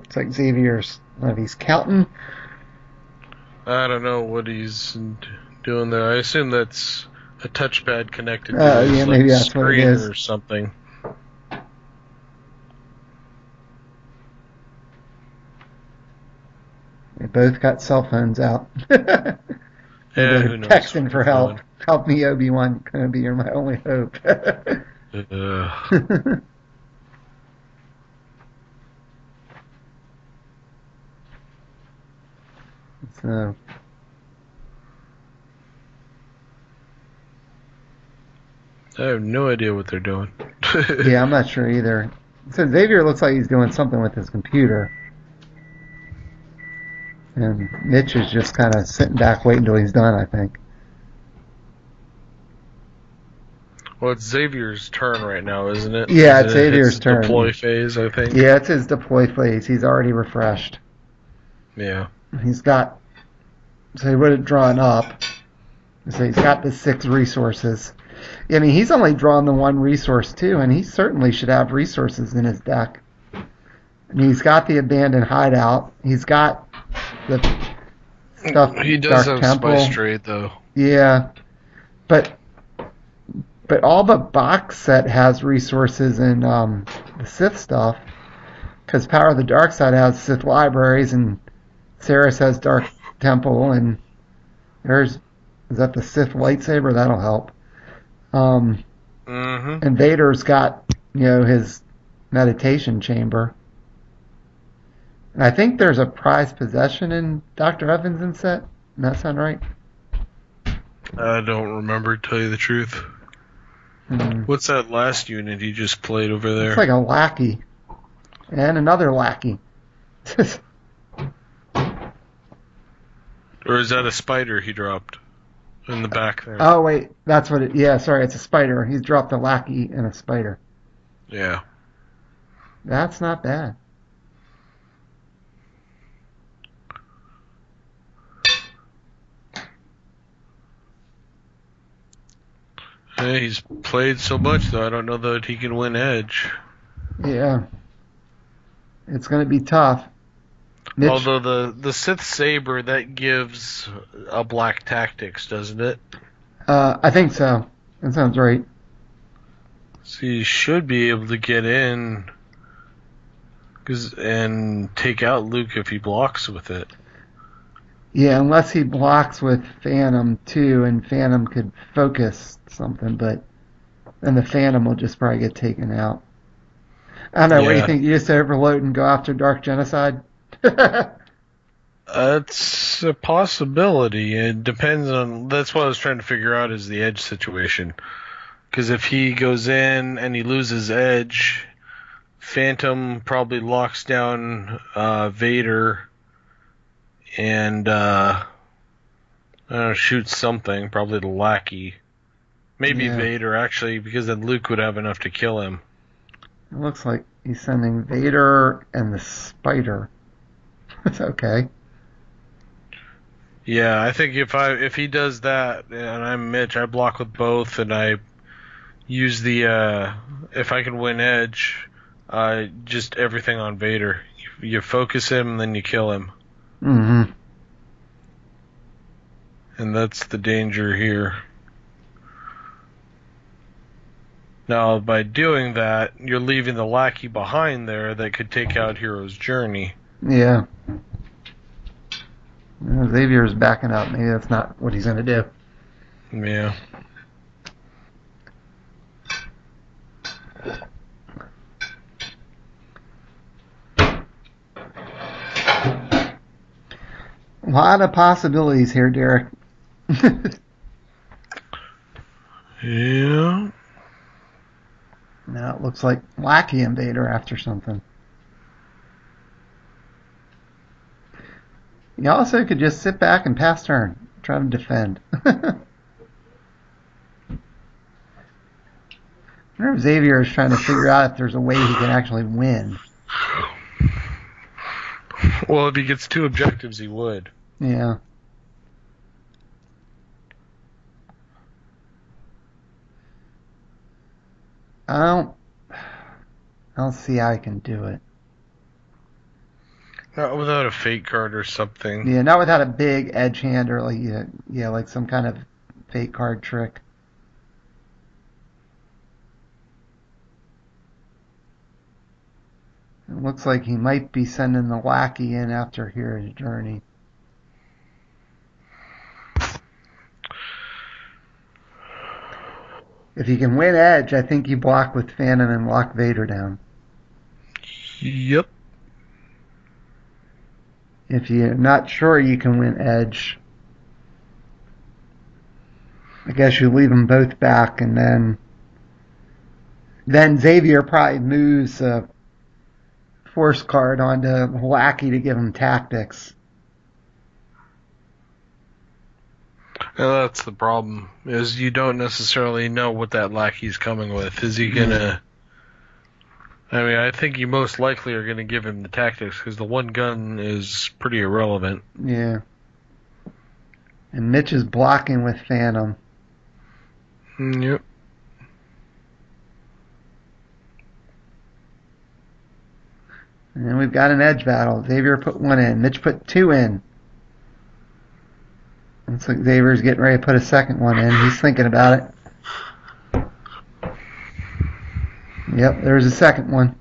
It's like Xavier's, he's counting. I don't know what he's doing there. I assume that's a touchpad connected to his maybe that's screen what it is. Or something. They both got cell phones out. Yeah, They're texting for help. Help me, Obi-Wan. Kenobi, you're my only hope. So. I have no idea what they're doing. Yeah, I'm not sure either. So Xavier looks like he's doing something with his computer. And Mitch is just kind of sitting back waiting until he's done, I think. Well, it's Xavier's turn right now, isn't it? Yeah, it's Xavier's turn. Deploy phase, I think. Yeah, it's his deploy phase. He's already refreshed. Yeah. He's got... So he would have drawn up. So he's got the 6 resources. I mean, he's only drawn the 1 resource, too, and he certainly should have resources in his deck. And he's got the Abandoned Hideout. He's got the stuff. He does Dark have Temple. Spice Trade, though. Yeah. But all the box set has resources in the Sith stuff. Because Power of the Dark Side has Sith libraries, and Saris has Dark Temple, and is that the Sith lightsaber? That'll help. And Vader's got, his meditation chamber. And I think there's a prized possession in Dr. Evans' set. Does that sound right? I don't remember, to tell you the truth. What's that last unit he just played over there? It's like a lackey. And another lackey. Or is that a spider he dropped in the back there? Oh, wait. That's what it... Yeah, sorry. It's a spider. He's dropped a lackey and a spider. Yeah. That's not bad. Yeah, he's played so much, though, I don't know that he can win Edge. Yeah. It's going to be tough. Mitch, although the Sith Saber, that gives a black tactics, doesn't it? I think so. That sounds right. So you should be able to get in and take out Luke if he blocks with it. Yeah, unless he blocks with Phantom, too, and Phantom could focus something, but then the Phantom will just probably get taken out. I don't know. What do you Yeah. think? You just overload and go after Dark Genocide? It's a possibility. It depends on. That's what I was trying to figure out is the edge situation. Because if he goes in and he loses edge, Phantom probably locks down Vader and shoots something, probably the lackey. Maybe Yeah. Vader, actually, because then Luke would have enough to kill him. It looks like he's sending Vader and the Spider. It's okay. Yeah, I think if he does that and I'm Mitch, I block with both and I use the if I can win edge, just everything on Vader. You focus him and then you kill him. Mm-hmm. And that's the danger here. Now, by doing that, you're leaving the lackey behind there that could take out Hero's Journey. Yeah. Xavier's backing up. Maybe that's not what he's going to do. Yeah. A lot of possibilities here, Derek. Yeah. Now it looks like Lackey and Vader after something. You also could just sit back and pass turn. Try to defend. I wonder if Xavier is trying to figure out if there's a way he can actually win. Well, if he gets 2 objectives, he would. Yeah. I don't see how he can do it. Not without a fate card or something. Yeah, not without a big edge hand or like some kind of fate card trick. It looks like he might be sending the lackey in after Hero's Journey. If he can win edge, I think you block with Phantom and lock Vader down. Yep. If you're not sure you can win edge, I guess you leave them both back, and then Xavier probably moves a force card onto Lackey to give him tactics. And that's the problem, is you don't necessarily know what that lackey's coming with. Is he gonna... I mean, I think you most likely are gonna give him the tactics, because the one gun is pretty irrelevant. Yeah. And Mitch is blocking with Phantom. Yep. And then we've got an edge battle. Xavier put 1 in. Mitch put 2 in. Looks like Xavier's getting ready to put a second one in. He's thinking about it. Yep, there's a second one.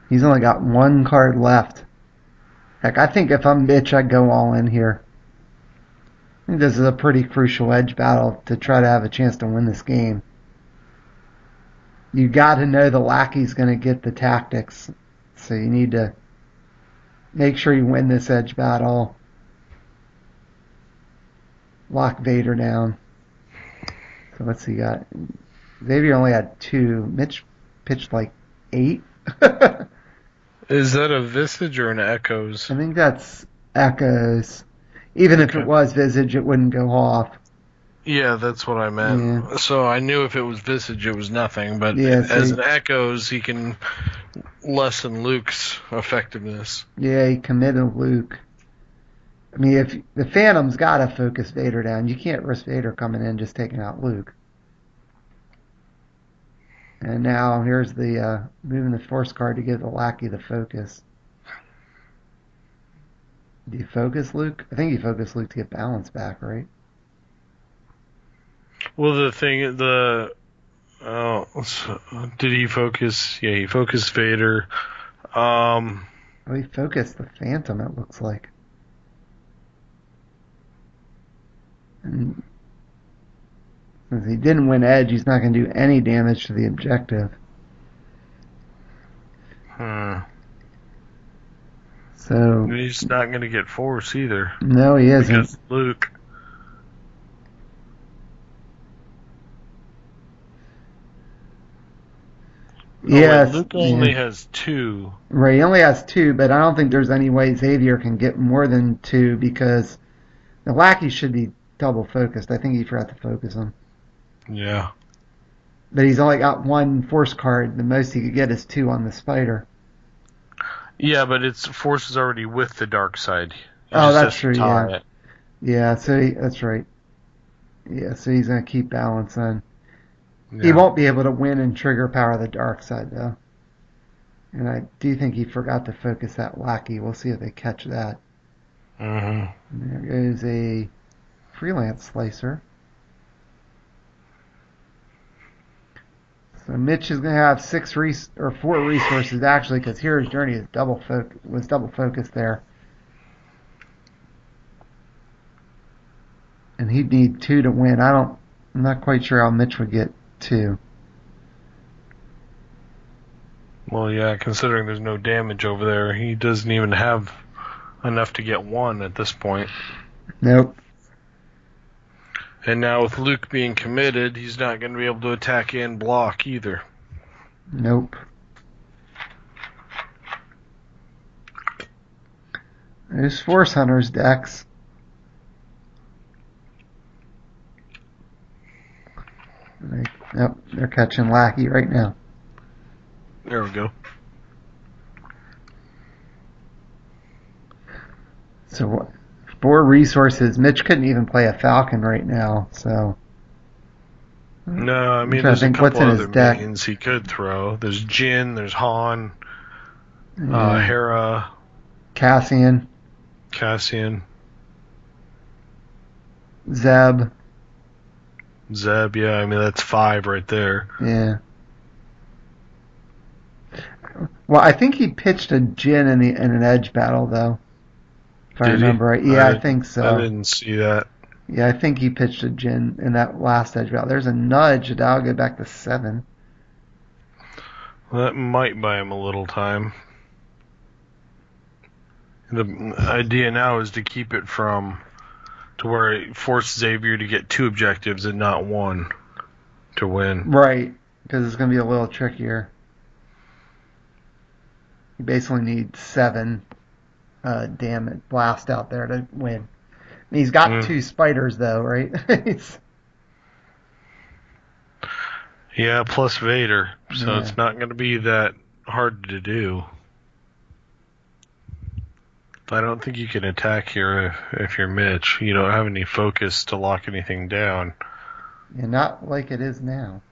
He's only got 1 card left. Heck, I think if I'm Mitch, I'd go all in here. I think this is a pretty crucial edge battle to try to have a chance to win this game. You got to know the lackey's going to get the tactics. So you need to make sure you win this edge battle. Lock Vader down. So what's he got? Xavier only had 2. Mitch pitched like 8. Is that a Visage or an Echoes? I think that's Echoes. Even if it was Visage, it wouldn't go off. Yeah, that's what I meant. Yeah. So I knew if it was Visage, it was nothing. But Yeah, so as an Echoes, he can lessen Luke's effectiveness. Yeah, he committed Luke. I mean, if the Phantom's got to focus Vader down, you can't risk Vader coming in just taking out Luke. And now here's the moving the force card to give the lackey the focus. Do you focus Luke? I think you focus Luke to get balance back, right? Well, did he focus? Yeah, he focused Vader. Oh, he focused the Phantom, it looks like. And since he didn't win edge, he's not going to do any damage to the objective. So He's not going to get Force either. no, he isn't. Because Luke. Yes, Luke only has 2. Right, he only has 2, but I don't think there's any way Xavier can get more than 2 because the lackey should be double focused. I think he forgot to focus him. Yeah. But he's only got 1 force card. The most he could get is 2 on the spider. Yeah, but its Force is already with the dark side. Oh, that's true, yeah. Yeah, so that's right. Yeah, so he's going to keep balance then. Yeah. He won't be able to win and trigger power the dark side, though. And I do think he forgot to focus that lackey. We'll see if they catch that. Mm-hmm. And there goes a freelance slicer. So Mitch is going to have 4 resources actually, because Hero's Journey is was double focused there, and he'd need 2 to win. I'm not quite sure how Mitch would get 2. Well, yeah, considering there's no damage over there, he doesn't even have enough to get 1 at this point. Nope. And now with Luke being committed, he's not going to be able to attack and block either. Nope. There's Force Hunters decks. Yep, they're catching Lackey right now. There we go. So what? 4 resources. Mitch couldn't even play a Falcon right now, so. No, I mean, there's a couple other mains he could throw. There's Jin, there's Han, Hera, Cassian, Zeb, yeah, I mean, that's 5 right there. Yeah. Well, I think he pitched a Jin in an edge battle, though. If I remember right. Yeah, I think so. I didn't see that. Yeah, I think he pitched a Jin in that last edge battle. There's a nudge. That'll go back to 7. Well, that might buy him a little time. The idea now is to keep it to where it forces Xavier to get 2 objectives and not 1 to win. Right, because it's going to be a little trickier. You basically need 7 damage blast out there to win. And he's got 2 spiders though, right? Yeah, plus Vader, so it's not going to be that hard to do. I don't think you can attack here if you're Mitch. You don't have any focus to lock anything down. Yeah, not like it is now.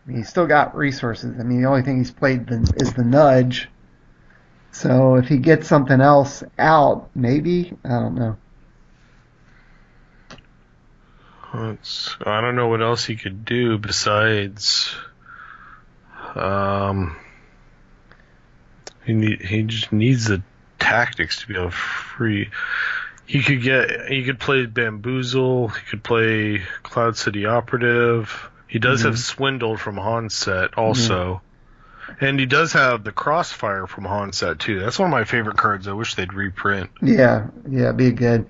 I mean, he's still got resources. I mean, the only thing he's played is the nudge. So if he gets something else out, maybe, I don't know. I don't know what else he could do besides. He just needs the tactics to be able to free. He could play Bamboozle. He could play Cloud City Operative. He does have Swindled from Hanset also. And he does have the Crossfire from Hanset too. That's one of my favorite cards. I wish they'd reprint. Yeah, be good.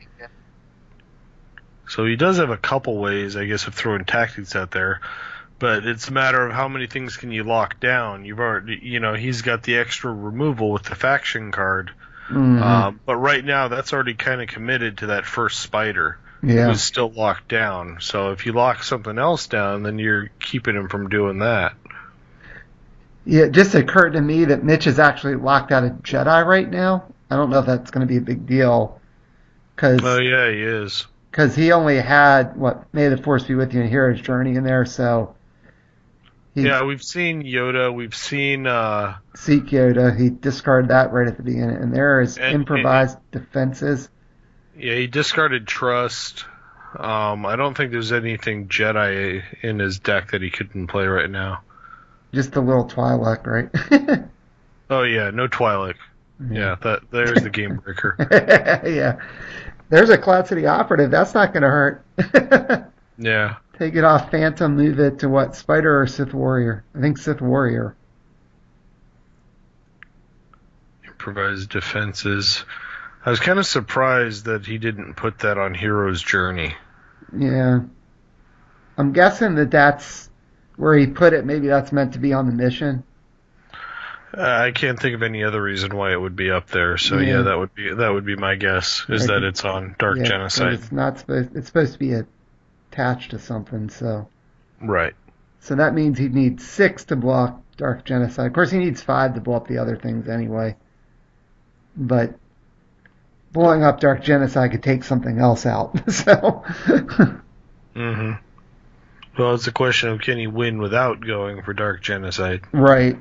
So he does have a couple ways, I guess, of throwing tactics out there. But it's a matter of how many things can you lock down. You've already, he's got the extra removal with the faction card. But right now, that's already kind of committed to that first spider. Yeah. Who's still locked down. So if you lock something else down, then you're keeping him from doing that. Yeah, it just occurred to me that Mitch is actually locked out of Jedi right now. I don't know if that's going to be a big deal. Oh, yeah, he is. Because he only had, May the Force be with you in Hero's Journey in there, so... Yeah, we've seen Yoda, we've seen... Seek Yoda, he discarded that right at the beginning. And there is improvised defenses. Yeah, he discarded Trust. I don't think there's anything Jedi in his deck that he couldn't play right now. Just a little Twi'lek, right? Oh, yeah, no Twi'lek. Yeah, there's the game breaker. Yeah. There's a Cloud City Operative. That's not going to hurt. Yeah. Take it off Phantom, move it to Spider or Sith Warrior? I think Sith Warrior. provides defenses. I was kind of surprised that he didn't put that on Hero's Journey. Yeah. I'm guessing that that's where he put it. Maybe that's meant to be on the mission. I can't think of any other reason why it would be up there. So yeah, that would be my guess. Is that it's on Dark Genocide? It's not supposed. It's supposed to be attached to something. So. Right. So that means he'd need 6 to block Dark Genocide. Of course, he needs 5 to blow up the other things anyway. But blowing up Dark Genocide could take something else out. So. Well, it's a question of can he win without going for Dark Genocide? Right.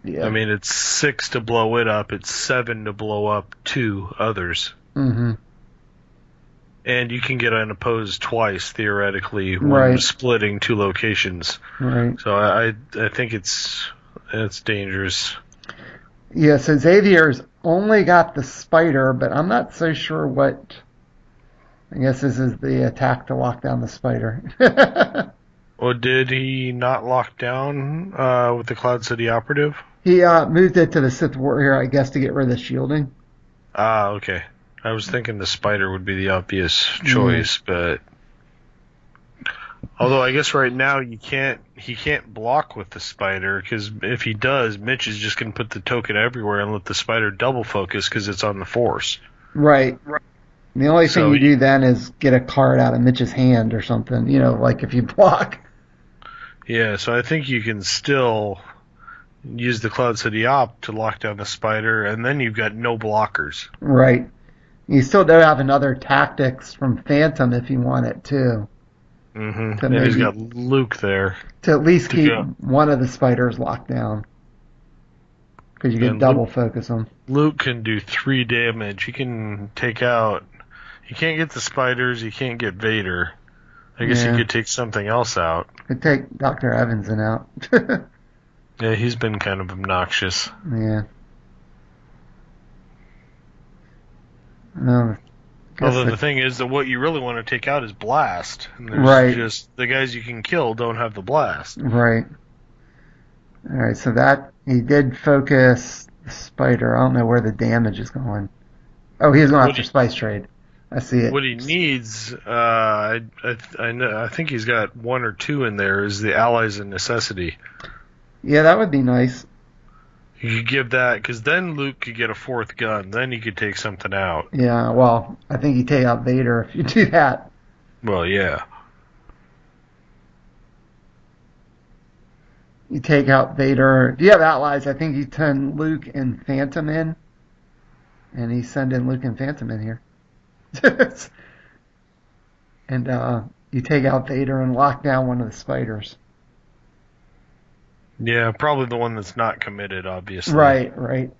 Yeah. I mean, it's 6 to blow it up. It's 7 to blow up 2 others. Mm-hmm. And you can get unopposed twice, theoretically, when splitting 2 locations. Right. So I think it's dangerous. Yeah, so Xavier's only got the spider, but I'm not so sure what... I guess this is the attack to lock down the spider. Well, did he not lock down with the Cloud City operative? He moved it to the Sith Warrior, I guess, to get rid of the shielding. Ah, okay. I was thinking the spider would be the obvious choice, but although I guess right now he can't block with the spider, because if he does, Mitch is just going to put the token everywhere and let the spider double focus because it's on the Force. Right. The only thing you do then is get a card out of Mitch's hand or something, like if you block. Yeah, so I think you can still use the Cloud City Op to lock down the spider, and then you've got no blockers. Right. You still do have another tactics from Phantom if you want it, too. Mm-hmm. And he's got Luke there. To at least keep one of the spiders locked down. Because you can double focus them. Luke can do 3 damage. He can take out... He can't get the spiders, he can't get Vader. I guess he could take something else out. Could take Dr. Evanson out. Yeah, he's been kind of obnoxious. Yeah. Although the thing is that what you really want to take out is Blast. And there's just the guys you can kill don't have the Blast. Right. Alright, so that he did focus the spider. I don't know where the damage is going. Oh, he's going after Spice Trade. I see it. What he needs, I think he's got 1 or 2 in there, is the Allies in Necessity. Yeah, that would be nice. You could give that, because then Luke could get a 4th gun. Then he could take something out. Yeah, well, I think you take out Vader if you do that. Well, yeah. You take out Vader. If you have allies, I think you turn Luke and Phantom in. And he's sending Luke and Phantom in here. And you take out Vader and lock down one of the spiders. Yeah, probably the one that's not committed, obviously. Right.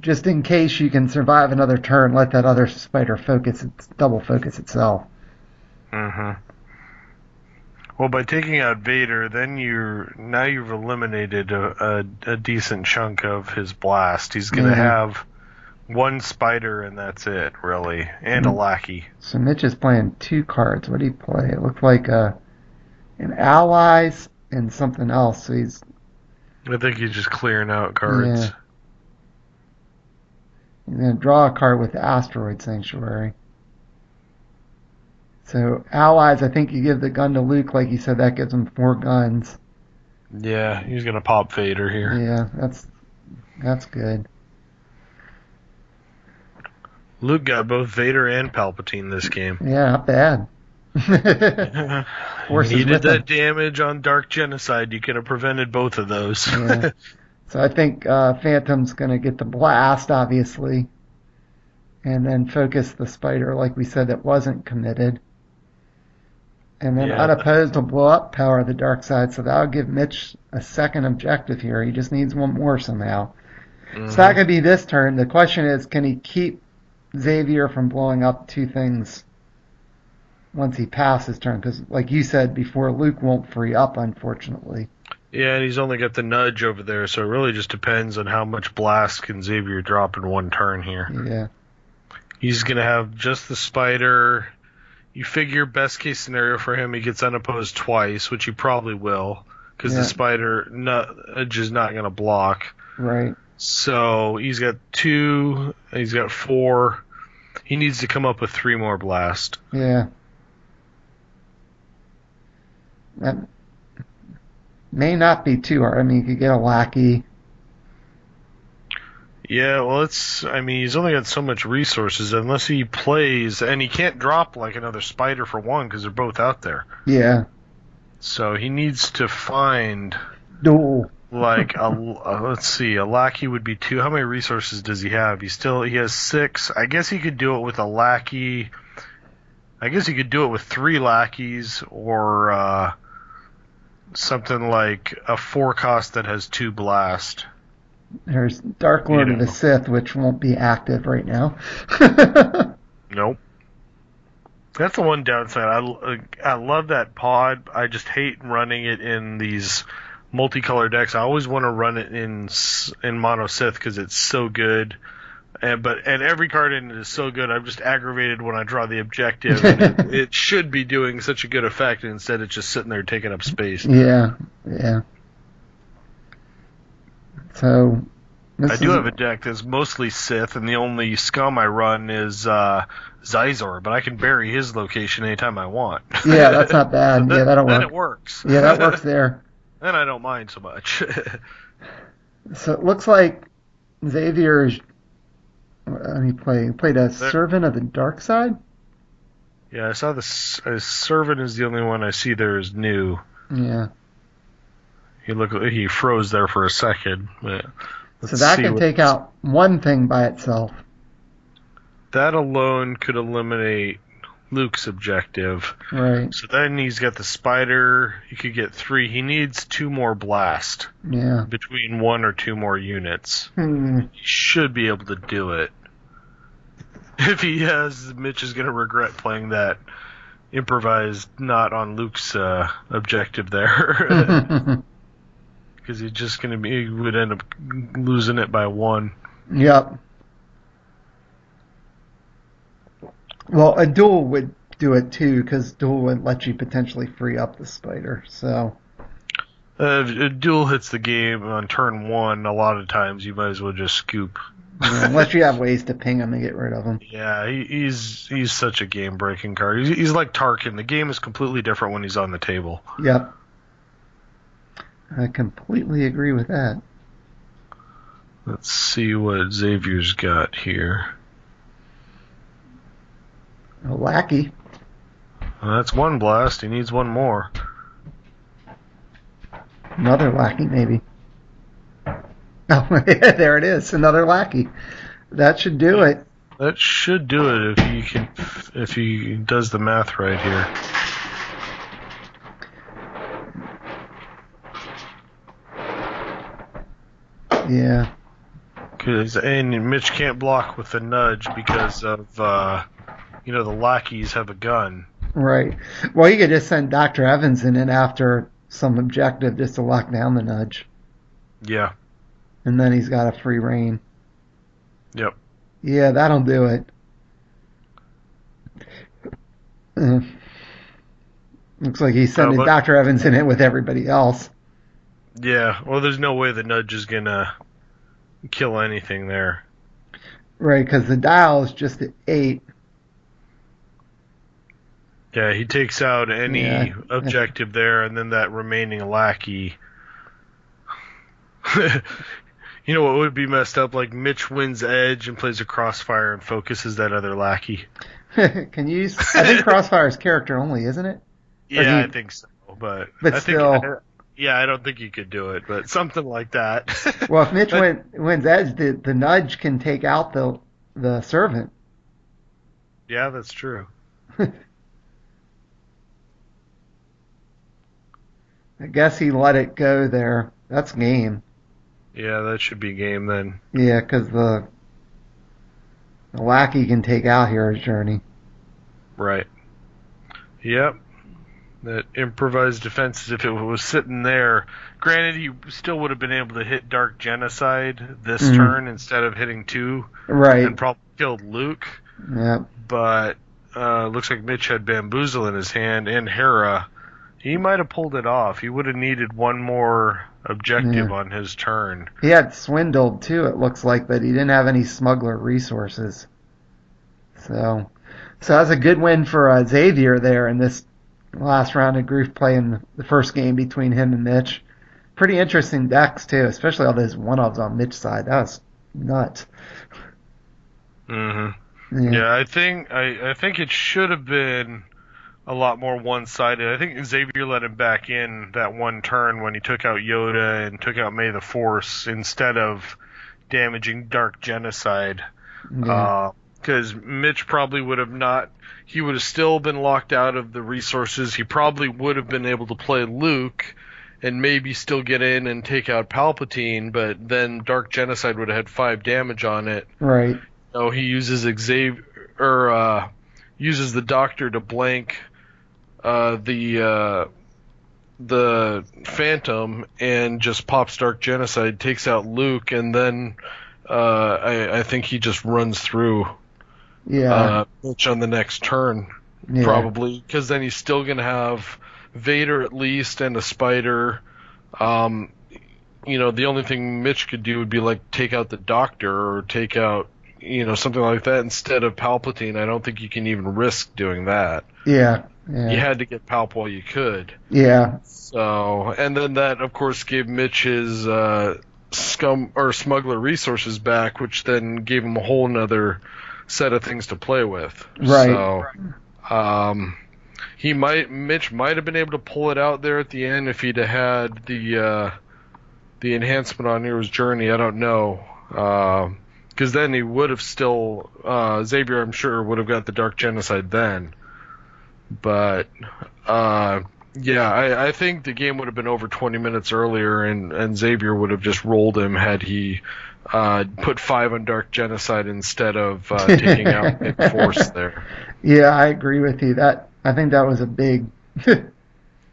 Just in case you can survive another turn, let that other spider double focus itself. Mm-hmm. Well, by taking out Vader, then you've eliminated a decent chunk of his blast. He's going to have 1 spider, and that's it, really, and a lackey. So Mitch is playing 2 cards. What did he play? It looked like an allies and something else. So I think he's just clearing out cards. Yeah. He's going to draw a card with the Asteroid Sanctuary. So allies, I think you give the gun to Luke, like you said, that gives him 4 guns. Yeah, he's going to pop Vader here. Yeah, that's good. Luke got both Vader and Palpatine this game. Yeah, not bad. He did that damage on Dark Genocide. You could have prevented both of those. Yeah. So I think Phantom's going to get the blast, obviously, and then focus the spider, like we said, that wasn't committed. And then unopposed will blow up power of the dark side, so that'll give Mitch a second objective here. He just needs 1 more somehow. Mm-hmm. It's not going to be this turn. The question is, can he keep Xavier from blowing up 2 things once he passes turn? Because, like you said before, Luke won't free up, unfortunately. Yeah, and he's only got the nudge over there, so it really just depends on how much blast can Xavier drop in 1 turn here. Yeah. He's going to have just the spider. You figure best case scenario for him, he gets unopposed twice, which he probably will. because the spider is not going to block. Right. So he's got 2, he's got 4. He needs to come up with 3 more blast. Yeah. That may not be too hard. I mean, you could get a lackey. Yeah, well, he's only got so much resources unless he plays, and he can't drop like another spider for 1 because they're both out there. Yeah. So he needs to find Duel. like let's see, a lackey would be 2. How many resources does he have? He has 6. I guess he could do it with a lackey. I guess he could do it with 3 lackeys or something like a 4 cost that has 2 blast. There's Dark Lord of the Sith, which won't be active right now. Nope. That's the one downside. I love that pod. I just hate running it in these multicolor decks. I always want to run it in mono Sith because it's so good. And every card in it is so good. I'm just aggravated when I draw the objective. And it should be doing such a good effect, and instead it's just sitting there taking up space. Yeah. So I do have a deck that's mostly Sith, and the only Scum I run is Xizor, but I can bury his location anytime I want. Yeah, that's not bad. So that'll work. Then it works. Yeah, that works there. Then I don't mind so much. So it looks like Xavier is... He played a Servant of the Dark Side? Yeah, I saw Servant is the only one I see there is new. Yeah. He froze there for a second. But so that can take out one thing by itself. That alone could eliminate Luke's objective. Right. So then he's got the spider. He could get 3. He needs 2 more blast. Yeah. Between 1 or 2 more units. He should be able to do it. If he has, Mitch is going to regret playing that improvised not on Luke's objective there. Because he's just going to he would end up losing it by 1. Yep. Well, a duel would do it too, because duel would let you potentially free up the spider. So, if a duel hits the game on turn 1, a lot of times you might as well just scoop. Yeah, unless you have ways to ping him and get rid of him. Yeah, he's such a game-breaking card. He's like Tarkin. The game is completely different when he's on the table. Yep. I completely agree with that. Let's see what Xavier's got here. A lackey. Well, that's 1 blast. He needs 1 more. Another lackey, maybe. Oh, there it is. Another lackey. That should do it. That should do it if he does the math right here. Yeah. And Mitch can't block with the nudge because of the lackeys have a gun. Right. Well, you could just send Dr. Evans in after some objective just to lock down the nudge. Yeah. And then he's got a free reign. Yep. Yeah, that'll do it. Looks like he's sending Dr. Evans in it with everybody else. Yeah, well, there's no way the nudge is going to kill anything there. Right, because the dial is just at 8. Yeah, he takes out any objective there, and then that remaining lackey. You know what would be messed up? Like Mitch wins edge and plays a crossfire and focuses that other lackey. Can you use... I think crossfire is character only, isn't it? Yeah, I think so. But still... I don't think you could do it, but something like that. Well, if Mitch wins edge, the nudge can take out the servant. Yeah, that's true. I guess he let it go there. That's game. Yeah, that should be game then. Yeah, because the lackey can take out Hero's Journey. Right. Yep. That improvised defenses, if it was sitting there, granted he still would have been able to hit Dark Genocide this turn instead of hitting 2. Right. And probably killed Luke. Yep. But looks like Mitch had Bamboozle in his hand and Hera. He might have pulled it off. He would have needed one more objective on his turn. He had swindled too, it looks like, but he didn't have any smuggler resources. So that's a good win for Xavier there in this last round of group play in the first game between him and Mitch. Pretty interesting decks too, especially all those one-offs on Mitch's side. That was nuts. Yeah, I think it should have been a lot more one-sided. I think Xavier let him back in that one turn when he took out Yoda and took out May the Force instead of damaging Dark Genocide. Because Mitch probably would have not... He would have still been locked out of the resources. He probably would have been able to play Luke and maybe still get in and take out Palpatine, but then Dark Genocide would have had 5 damage on it. Right. So he uses Xavier... or uses the Doctor to blank the Phantom and just pops Dark Genocide, takes out Luke, and then I think he just runs through Mitch on the next turn, probably, because then he's still going to have Vader at least and a Spider. The only thing Mitch could do would be like take out the Doctor or take out something like that instead of Palpatine. I don't think you can even risk doing that. Yeah. You had to get Palp while you could. Yeah. So, and then that, of course, gave Mitch his Scum or smuggler resources back, which then gave him a whole nother set of things to play with. Right. So, Mitch might have been able to pull it out there at the end if he'd have had the enhancement on Hero's Journey. I don't know. Because then he would have still, Xavier, I'm sure, would have got the Dark Genocide then. But, I think the game would have been over 20 minutes earlier, and Xavier would have just rolled him had he put 5 on Dark Genocide instead of taking out Big Force there. Yeah, I agree with you. I think that was a big...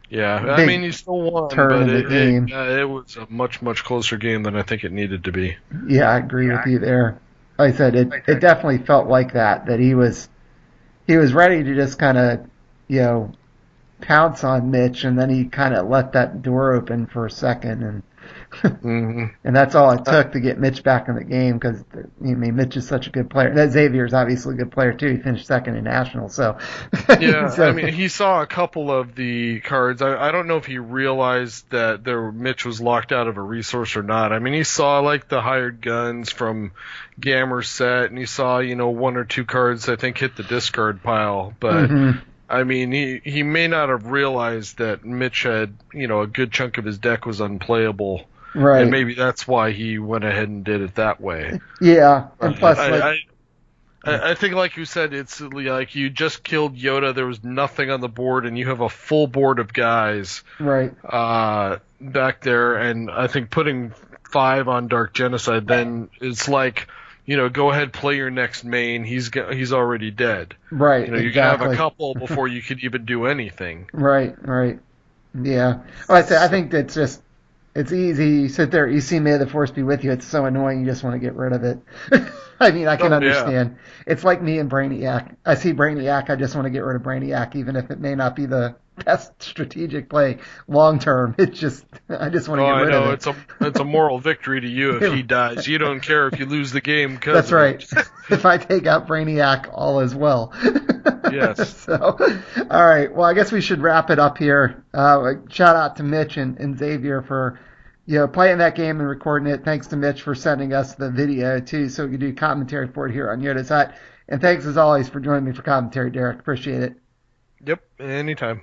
Yeah, I mean, he still won, but it was a much, much closer game than I think it needed to be. Yeah, I agree with you there. Like I said, it definitely felt like that he was ready to just kind of, pounce on Mitch, and then he kind of let that door open for a second, and and that's all it took to get Mitch back in the game, because, Mitch is such a good player. That Xavier's obviously a good player, too. He finished second in Nationals, so... Yeah, I mean, he saw a couple of the cards. I don't know if he realized that Mitch was locked out of a resource or not. I mean, he saw, like, the hired guns from Gammer's set, and he saw, 1 or 2 cards, I think, hit the discard pile, but... I mean, he may not have realized that Mitch had, a good chunk of his deck was unplayable. Right. And maybe that's why he went ahead and did it that way. Yeah. And plus, I think, like you said, it's like you just killed Yoda, there was nothing on the board, and you have a full board of guys back there, and I think putting 5 on Dark Genocide, then it's like... go ahead, play your next main. He's already dead. Right. You have a couple before you could even do anything. Right. Yeah. Well, I think that's it's easy. You sit there, you see May the Force be with you. It's so annoying. You just want to get rid of it. I mean, I can understand. Yeah. It's like me and Brainiac. I see Brainiac. I just want to get rid of Brainiac, even if it may not be the best strategic play long term. I just want to get rid of it. It's a moral victory to you if he dies. You don't care if you lose the game. That's right. If I take out Brainiac, all is well. Yes. So, all right. Well, I guess we should wrap it up here. Shout out to Mitch and Xavier for playing that game and recording it. Thanks to Mitch for sending us the video too, so we can do commentary for it here on Yoda's Hut. And thanks as always for joining me for commentary, Derek. Appreciate it. Yep. Anytime.